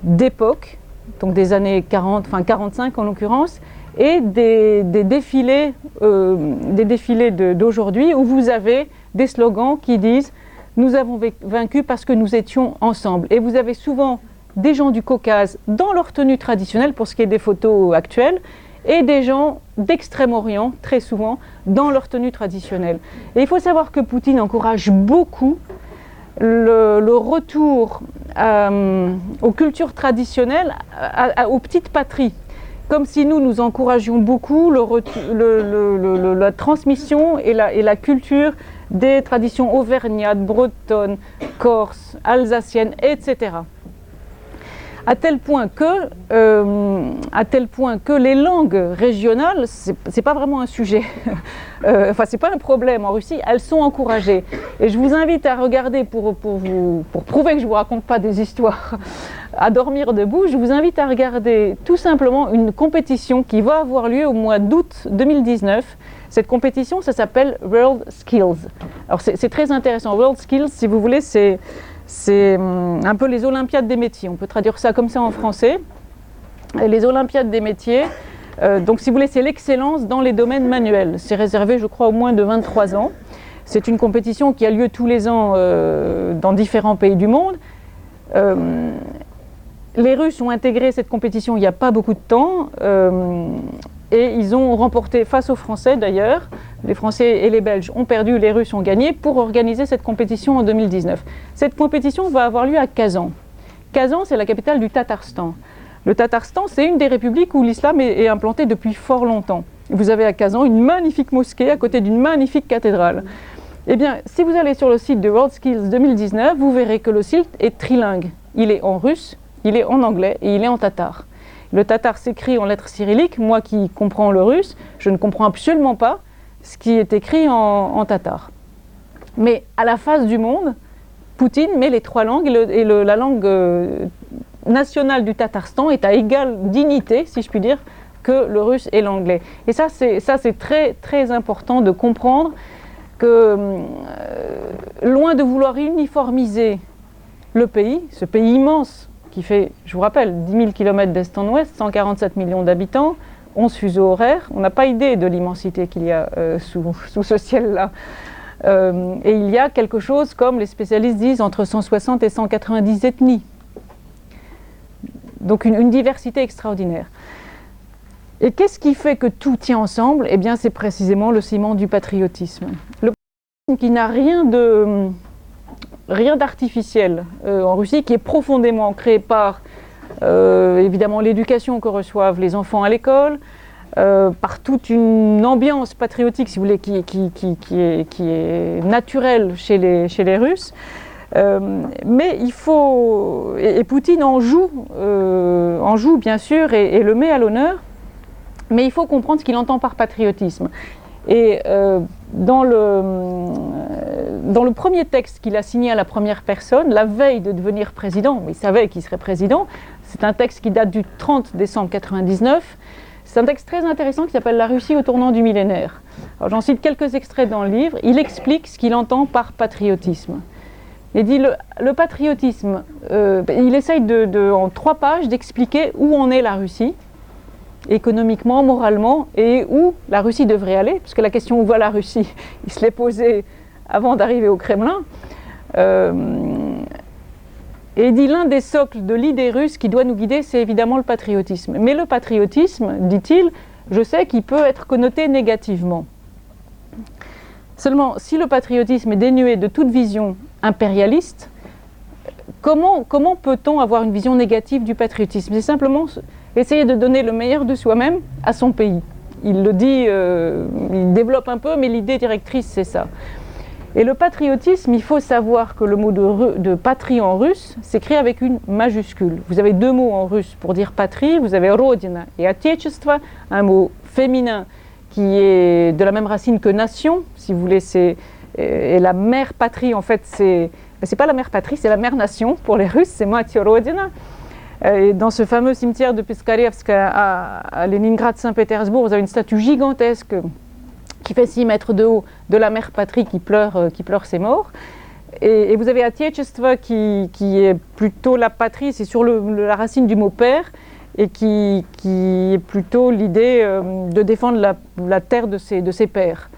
d'époque, donc des années 40, enfin 45 en l'occurrence, et des défilés d'aujourd'hui où vous avez des slogans qui disent « Nous avons vaincu parce que nous étions ensemble ». Et vous avez souvent des gens du Caucase dans leur tenue traditionnelle pour ce qui est des photos actuelles, et des gens d'Extrême-Orient, très souvent, dans leur tenue traditionnelle. Et il faut savoir que Poutine encourage beaucoup le retour aux cultures traditionnelles, aux petites patries. Comme si nous encouragions beaucoup la transmission et la culture des traditions auvergnates, bretonnes, corses, alsaciennes, etc. À tel point que les langues régionales, c'est pas vraiment un sujet, enfin c'est pas un problème en Russie, elles sont encouragées. Et je vous invite à regarder, pour prouver que je vous raconte pas des histoires à dormir debout, je vous invite à regarder tout simplement une compétition qui va avoir lieu au mois d'août 2019. Cette compétition, ça s'appelle World Skills. Alors c'est très intéressant. World Skills, si vous voulez, c'est un peu les Olympiades des métiers. On peut traduire ça comme ça en français. Les Olympiades des métiers, donc si vous voulez, c'est l'excellence dans les domaines manuels. C'est réservé, je crois, aux moins de 23 ans. C'est une compétition qui a lieu tous les ans dans différents pays du monde. Les Russes ont intégré cette compétition il n'y a pas beaucoup de temps. Et ils ont remporté, face aux Français d'ailleurs, les Français et les Belges ont perdu, les Russes ont gagné, pour organiser cette compétition en 2019. Cette compétition va avoir lieu à Kazan. Kazan, c'est la capitale du Tatarstan. Le Tatarstan, c'est une des républiques où l'islam est implanté depuis fort longtemps. Vous avez à Kazan une magnifique mosquée à côté d'une magnifique cathédrale. Eh bien, si vous allez sur le site de WorldSkills 2019, vous verrez que le site est trilingue. Il est en russe, il est en anglais et il est en tatar. Le tatar s'écrit en lettres cyrilliques. Moi qui comprends le russe, je ne comprends absolument pas ce qui est écrit en tatar. Mais à la face du monde, Poutine met les trois langues et la langue nationale du Tatarstan est à égale dignité, si je puis dire, que le russe et l'anglais. Et ça, c'est très, très important de comprendre que, loin de vouloir uniformiser le pays, ce pays immense, qui fait, je vous rappelle, 10 000 km d'est en ouest, 147 millions d'habitants, 11 fuseaux horaires. On n'a pas idée de l'immensité qu'il y a sous ce ciel-là. Et il y a quelque chose, comme les spécialistes disent, entre 160 et 190 ethnies. Donc une diversité extraordinaire. Et qu'est-ce qui fait que tout tient ensemble? Eh bien, c'est précisément le ciment du patriotisme. Le patriotisme qui n'a rien d'artificiel en Russie, qui est profondément ancré par évidemment l'éducation que reçoivent les enfants à l'école, par toute une ambiance patriotique, si vous voulez, qui est naturelle chez les Russes. Mais il faut, et Poutine en joue bien sûr et le met à l'honneur, mais il faut comprendre ce qu'il entend par patriotisme. Et dans le premier texte qu'il a signé à la première personne, la veille de devenir président, il savait qu'il serait président, c'est un texte qui date du 30 décembre 1999, c'est un texte très intéressant qui s'appelle « La Russie au tournant du millénaire ». Alors j'en cite quelques extraits dans le livre. Il explique ce qu'il entend par patriotisme. Il dit le patriotisme, il essaye en 3 pages d'expliquer où en est la Russie, économiquement, moralement, et où la Russie devrait aller, parce que la question où va la Russie, il se l'est posée avant d'arriver au Kremlin. Et il dit l'un des socles de l'idée russe qui doit nous guider, c'est évidemment le patriotisme. Mais le patriotisme, dit-il, je sais qu'il peut être connoté négativement. Seulement, si le patriotisme est dénué de toute vision impérialiste, comment peut-on avoir une vision négative du patriotisme? C'est simplement essayer de donner le meilleur de soi-même à son pays. Il le dit, il développe un peu, mais l'idée directrice, c'est ça. Et le patriotisme, il faut savoir que le mot de patrie en russe s'écrit avec une majuscule. Vous avez 2 mots en russe pour dire patrie, vous avez rodina et отечество, un mot féminin qui est de la même racine que nation, si vous voulez, et la mère patrie, en fait, c'est pas la mère patrie, c'est la mère nation pour les Russes, c'est Matio Rodina. Et dans ce fameux cimetière de Piskarevsk à Leningrad-Saint-Pétersbourg, vous avez une statue gigantesque qui fait 6 mètres de haut de la mère patrie qui pleure ses morts. Et vous avez Отечество qui est plutôt la patrie, c'est sur la racine du mot père, et qui est plutôt l'idée de défendre la terre de ses pères.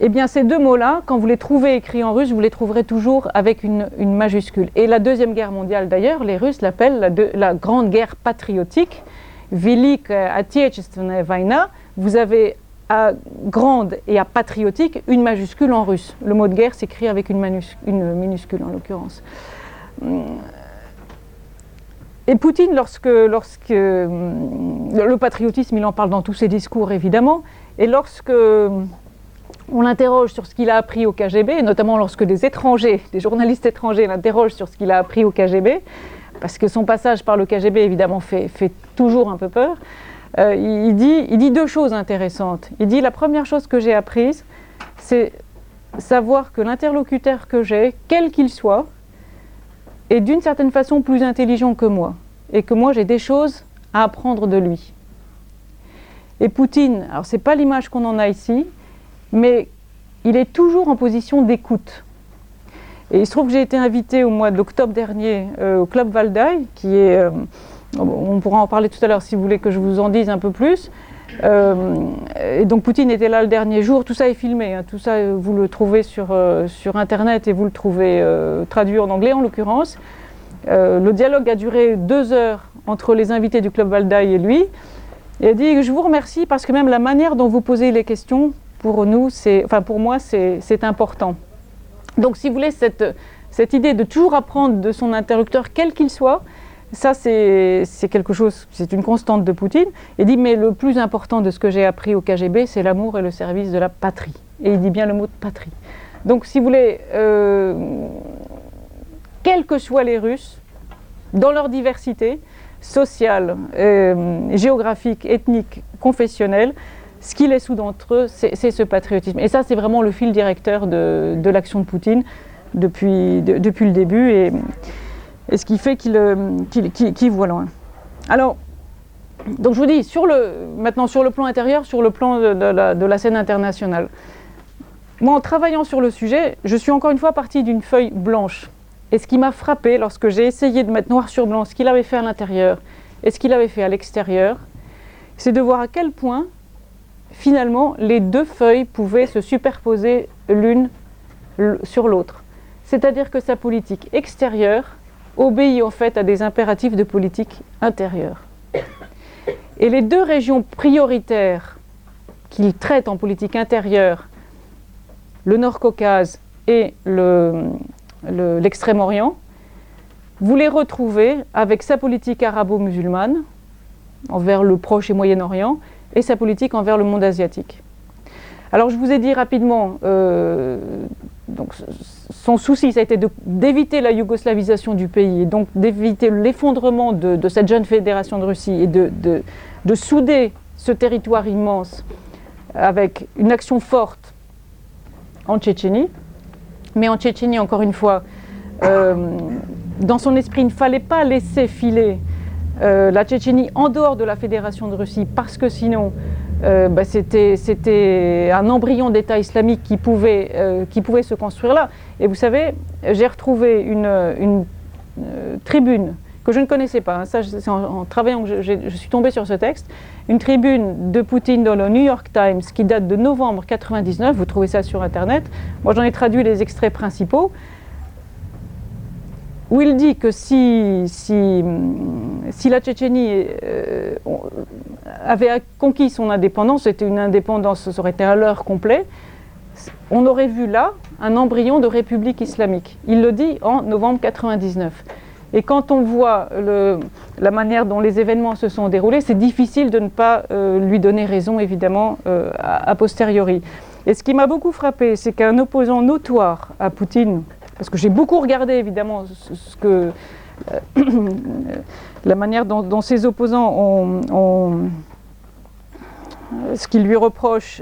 Eh bien, ces 2 mots-là, quand vous les trouvez écrits en russe, vous les trouverez toujours avec une majuscule. Et la Deuxième Guerre mondiale, d'ailleurs, les Russes l'appellent la Grande Guerre patriotique. Великая Отечественная война, vous avez à grande et à patriotique une majuscule en russe. Le mot de guerre s'écrit avec une minuscule en l'occurrence. Et Poutine, le patriotisme, il en parle dans tous ses discours évidemment, et lorsque on l'interroge sur ce qu'il a appris au KGB, et notamment lorsque des journalistes étrangers l'interrogent sur ce qu'il a appris au KGB, parce que son passage par le KGB évidemment fait toujours un peu peur, il dit deux choses intéressantes. Il dit la première chose que j'ai apprise, c'est savoir que l'interlocuteur que j'ai, quel qu'il soit, est d'une certaine façon plus intelligent que moi, et que moi j'ai des choses à apprendre de lui. Et Poutine, alors c'est pas l'image qu'on en a ici, mais il est toujours en position d'écoute. Et il se trouve que j'ai été invitée au mois d'octobre dernier au Club Valdai, qui est, on pourra en parler tout à l'heure si vous voulez que je vous en dise un peu plus. Et donc Poutine était là le dernier jour, tout ça est filmé, hein, tout ça vous le trouvez sur internet et vous le trouvez traduit en anglais en l'occurrence. Le dialogue a duré 2 heures entre les invités du Club Valdai et lui. Il a dit je vous remercie parce que même la manière dont vous posez les questions, pour moi c'est important. Donc si vous voulez cette idée de toujours apprendre de son interlocuteur quel qu'il soit, ça c'est quelque chose, c'est une constante de Poutine. Il dit mais le plus important de ce que j'ai appris au KGB, c'est l'amour et le service de la patrie. Et il dit bien le mot de patrie. Donc si vous voulez, quels que soient les Russes, dans leur diversité sociale, géographique, ethnique, confessionnelle, ce qui les soude entre eux, c'est ce patriotisme. Et ça c'est vraiment le fil directeur de l'action de Poutine depuis le début. Et ce qui fait qu'il voit loin. Alors, donc je vous dis, maintenant sur le plan intérieur, sur le plan de la scène internationale. Moi, en travaillant sur le sujet, je suis encore une fois partie d'une feuille blanche. Et ce qui m'a frappé lorsque j'ai essayé de mettre noir sur blanc ce qu'il avait fait à l'intérieur et ce qu'il avait fait à l'extérieur, c'est de voir à quel point, finalement, les deux feuilles pouvaient se superposer l'une sur l'autre. C'est-à-dire que sa politique extérieure obéit en fait à des impératifs de politique intérieure. Et les deux régions prioritaires qu'il traite en politique intérieure, le Nord-Caucase et l'Extrême-Orient, vous les retrouvez avec sa politique arabo-musulmane envers le Proche et Moyen-Orient et sa politique envers le monde asiatique. Alors je vous ai dit rapidement, donc, son souci ça a été d'éviter la yougoslavisation du pays et donc d'éviter l'effondrement de cette jeune fédération de Russie et de souder ce territoire immense avec une action forte en Tchétchénie. Mais en Tchétchénie, encore une fois, dans son esprit, il ne fallait pas laisser filer la Tchétchénie en dehors de la fédération de Russie parce que sinon c'était un embryon d'État islamique qui pouvait se construire là. Et vous savez, j'ai retrouvé une tribune que je ne connaissais pas, hein, ça c'est en travaillant que je suis tombée sur ce texte, une tribune de Poutine dans le New York Times qui date de novembre 1999, vous trouvez ça sur internet, moi j'en ai traduit les extraits principaux, où il dit que si la Tchétchénie avait conquis son indépendance, c'était une indépendance, ça aurait été un leurre complet, on aurait vu là un embryon de république islamique. Il le dit en novembre 1999. Et quand on voit la manière dont les événements se sont déroulés, c'est difficile de ne pas lui donner raison, évidemment, a posteriori. Et ce qui m'a beaucoup frappé, c'est qu'un opposant notoire à Poutine, parce que j'ai beaucoup regardé, évidemment, la manière dont ses opposants ce qu'ils lui reprochent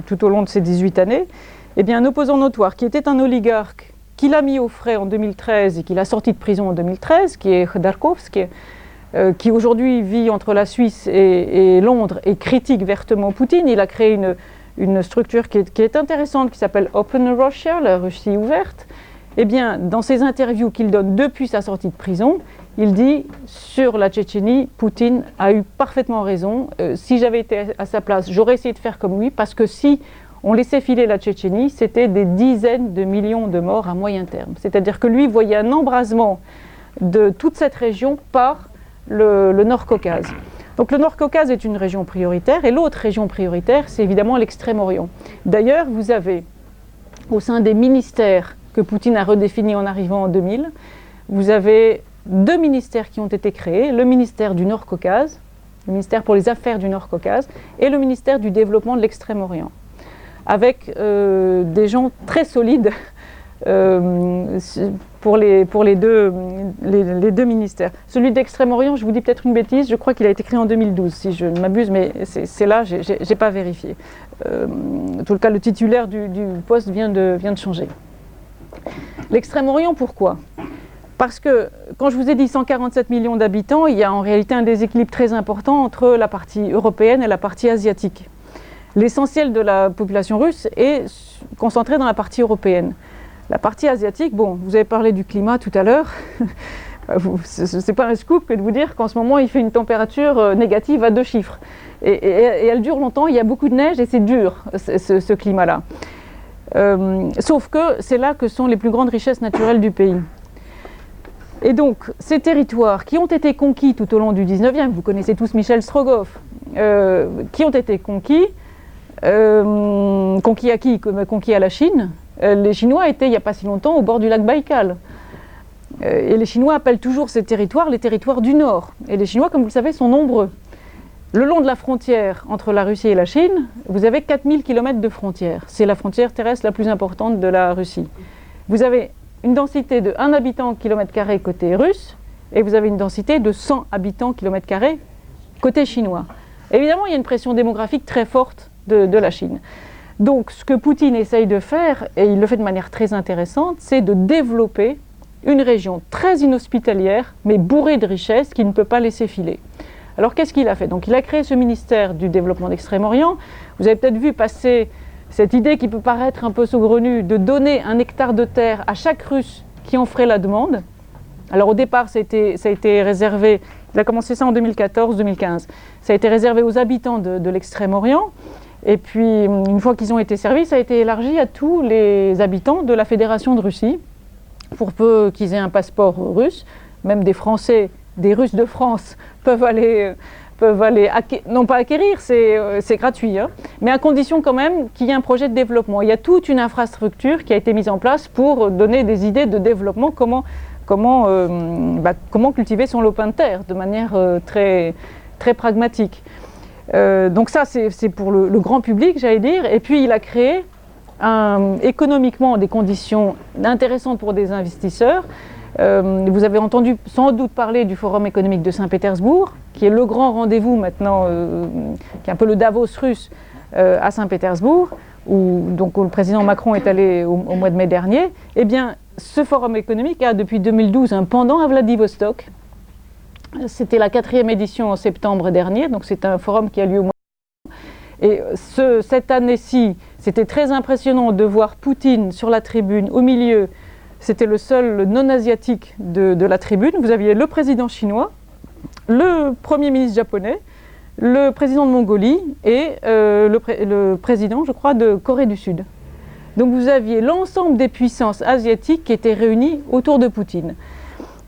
tout au long de ces 18 années, eh bien, un opposant notoire qui était un oligarque, qu'il a mis au frais en 2013 et qu'il a sorti de prison en 2013, qui est Khodorkovsky, qui aujourd'hui vit entre la Suisse et Londres et critique vertement Poutine. Il a créé une structure qui est intéressante, qui s'appelle Open Russia, la Russie ouverte. Eh bien, dans ses interviews qu'il donne depuis sa sortie de prison, il dit sur la Tchétchénie, Poutine a eu parfaitement raison. Si j'avais été à sa place, j'aurais essayé de faire comme lui, parce que si on laissait filer la Tchétchénie, c'était des dizaines de millions de morts à moyen terme. C'est-à-dire que lui voyait un embrasement de toute cette région par le Nord-Caucase. Donc le Nord-Caucase est une région prioritaire, et l'autre région prioritaire, c'est évidemment l'Extrême-Orient. D'ailleurs, vous avez, au sein des ministères que Poutine a redéfinis en arrivant en 2000, vous avez 2 ministères qui ont été créés, le ministère du Nord-Caucase, le ministère pour les affaires du Nord-Caucase, et le ministère du développement de l'Extrême-Orient, avec des gens très solides pour les deux ministères. Celui d'Extrême-Orient, je vous dis peut-être une bêtise, je crois qu'il a été créé en 2012, si je ne m'abuse, mais c'est là, je n'ai pas vérifié. En tout cas, le titulaire du poste vient de changer. L'Extrême-Orient, pourquoi ? Parce que, quand je vous ai dit 147 millions d'habitants, il y a en réalité un déséquilibre très important entre la partie européenne et la partie asiatique. L'essentiel de la population russe est concentré dans la partie européenne. La partie asiatique, bon, vous avez parlé du climat tout à l'heure, ce n'est pas un scoop que de vous dire qu'en ce moment il fait une température négative à 2 chiffres. Et elle dure longtemps, il y a beaucoup de neige et c'est dur, ce climat-là. Sauf que c'est là que sont les plus grandes richesses naturelles du pays. Et donc, ces territoires qui ont été conquis tout au long du 19e, vous connaissez tous Michel Strogoff, qui ont été conquis à qui ? Conquis à la Chine. Les Chinois étaient, il n'y a pas si longtemps, au bord du lac Baïkal. Et les Chinois appellent toujours ces territoires les territoires du Nord. Et les Chinois, comme vous le savez, sont nombreux. Le long de la frontière entre la Russie et la Chine, vous avez 4000 km de frontière. C'est la frontière terrestre la plus importante de la Russie. Vous avez une densité de 1 habitant kilomètre carré côté russe, et vous avez une densité de 100 habitants kilomètre carré côté chinois. Évidemment, il y a une pression démographique très forte de la Chine. Donc, ce que Poutine essaye de faire, et il le fait de manière très intéressante, c'est de développer une région très inhospitalière, mais bourrée de richesses, qu'il ne peut pas laisser filer. Alors, qu'est-ce qu'il a fait ? Donc, il a créé ce ministère du développement d'Extrême-Orient. Vous avez peut-être vu passer cette idée qui peut paraître un peu saugrenue de donner 1 hectare de terre à chaque Russe qui en ferait la demande. Alors, au départ, ça a été réservé, il a commencé ça en 2014-2015, ça a été réservé aux habitants de l'Extrême-Orient. Et puis, une fois qu'ils ont été servis, ça a été élargi à tous les habitants de la Fédération de Russie, pour peu qu'ils aient un passeport russe. Même des Français, des Russes de France peuvent aller non pas acquérir, c'est gratuit, hein, mais à condition quand même qu'il y ait un projet de développement. Il y a toute une infrastructure qui a été mise en place pour donner des idées de développement, comment cultiver son lopin de terre de manière très, très pragmatique. Donc ça, c'est pour le grand public, j'allais dire. Et puis, il a créé économiquement des conditions intéressantes pour des investisseurs. Vous avez entendu sans doute parler du Forum économique de Saint-Pétersbourg, qui est le grand rendez-vous maintenant, qui est un peu le Davos russe à Saint-Pétersbourg, où le président Macron est allé au mois de mai dernier. Eh bien, ce Forum économique a depuis 2012 un pendant à Vladivostok. C'était la 4e édition en septembre dernier, donc c'est un forum qui a lieu au mois de mai. Et cette année-ci, c'était très impressionnant de voir Poutine sur la tribune, au milieu. C'était le seul non-asiatique de la tribune. Vous aviez le président chinois, le premier ministre japonais, le président de Mongolie et le président, je crois, de Corée du Sud. Donc vous aviez l'ensemble des puissances asiatiques qui étaient réunies autour de Poutine.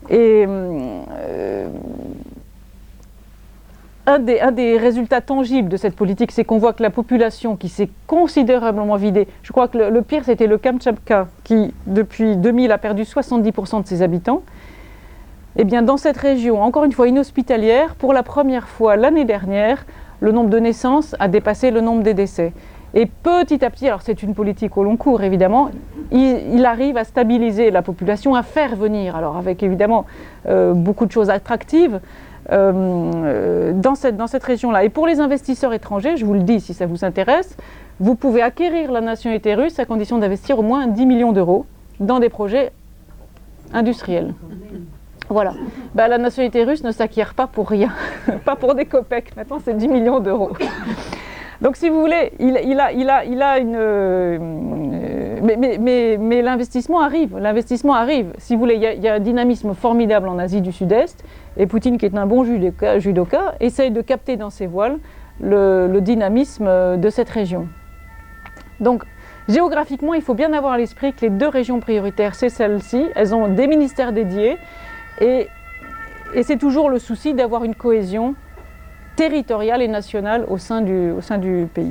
Et un des résultats tangibles de cette politique, c'est qu'on voit que la population qui s'est considérablement vidée, je crois que le pire c'était le Kamtchatka qui depuis 2000 a perdu 70% de ses habitants, et bien dans cette région, encore une fois inhospitalière, pour la première fois l'année dernière, le nombre de naissances a dépassé le nombre des décès. Et petit à petit, alors c'est une politique au long cours évidemment, il arrive à stabiliser la population, à faire venir, alors avec évidemment beaucoup de choses attractives dans cette région-là. Et pour les investisseurs étrangers, je vous le dis si ça vous intéresse, vous pouvez acquérir la nationalité russe à condition d'investir au moins 10 millions d'euros dans des projets industriels. Voilà. La nationalité russe ne s'acquiert pas pour rien, pas pour des copecs, maintenant c'est 10 millions d'euros. Donc, si vous voulez, il a une... mais l'investissement arrive. L'investissement arrive. Si vous voulez, il y a un dynamisme formidable en Asie du Sud-Est. Et Poutine, qui est un bon judoka, essaye de capter dans ses voiles le dynamisme de cette région. Donc, géographiquement, il faut bien avoir à l'esprit que les 2 régions prioritaires, c'est celles-ci. Elles ont des ministères dédiés. Et c'est toujours le souci d'avoir une cohésion territoriale et nationale au sein du pays.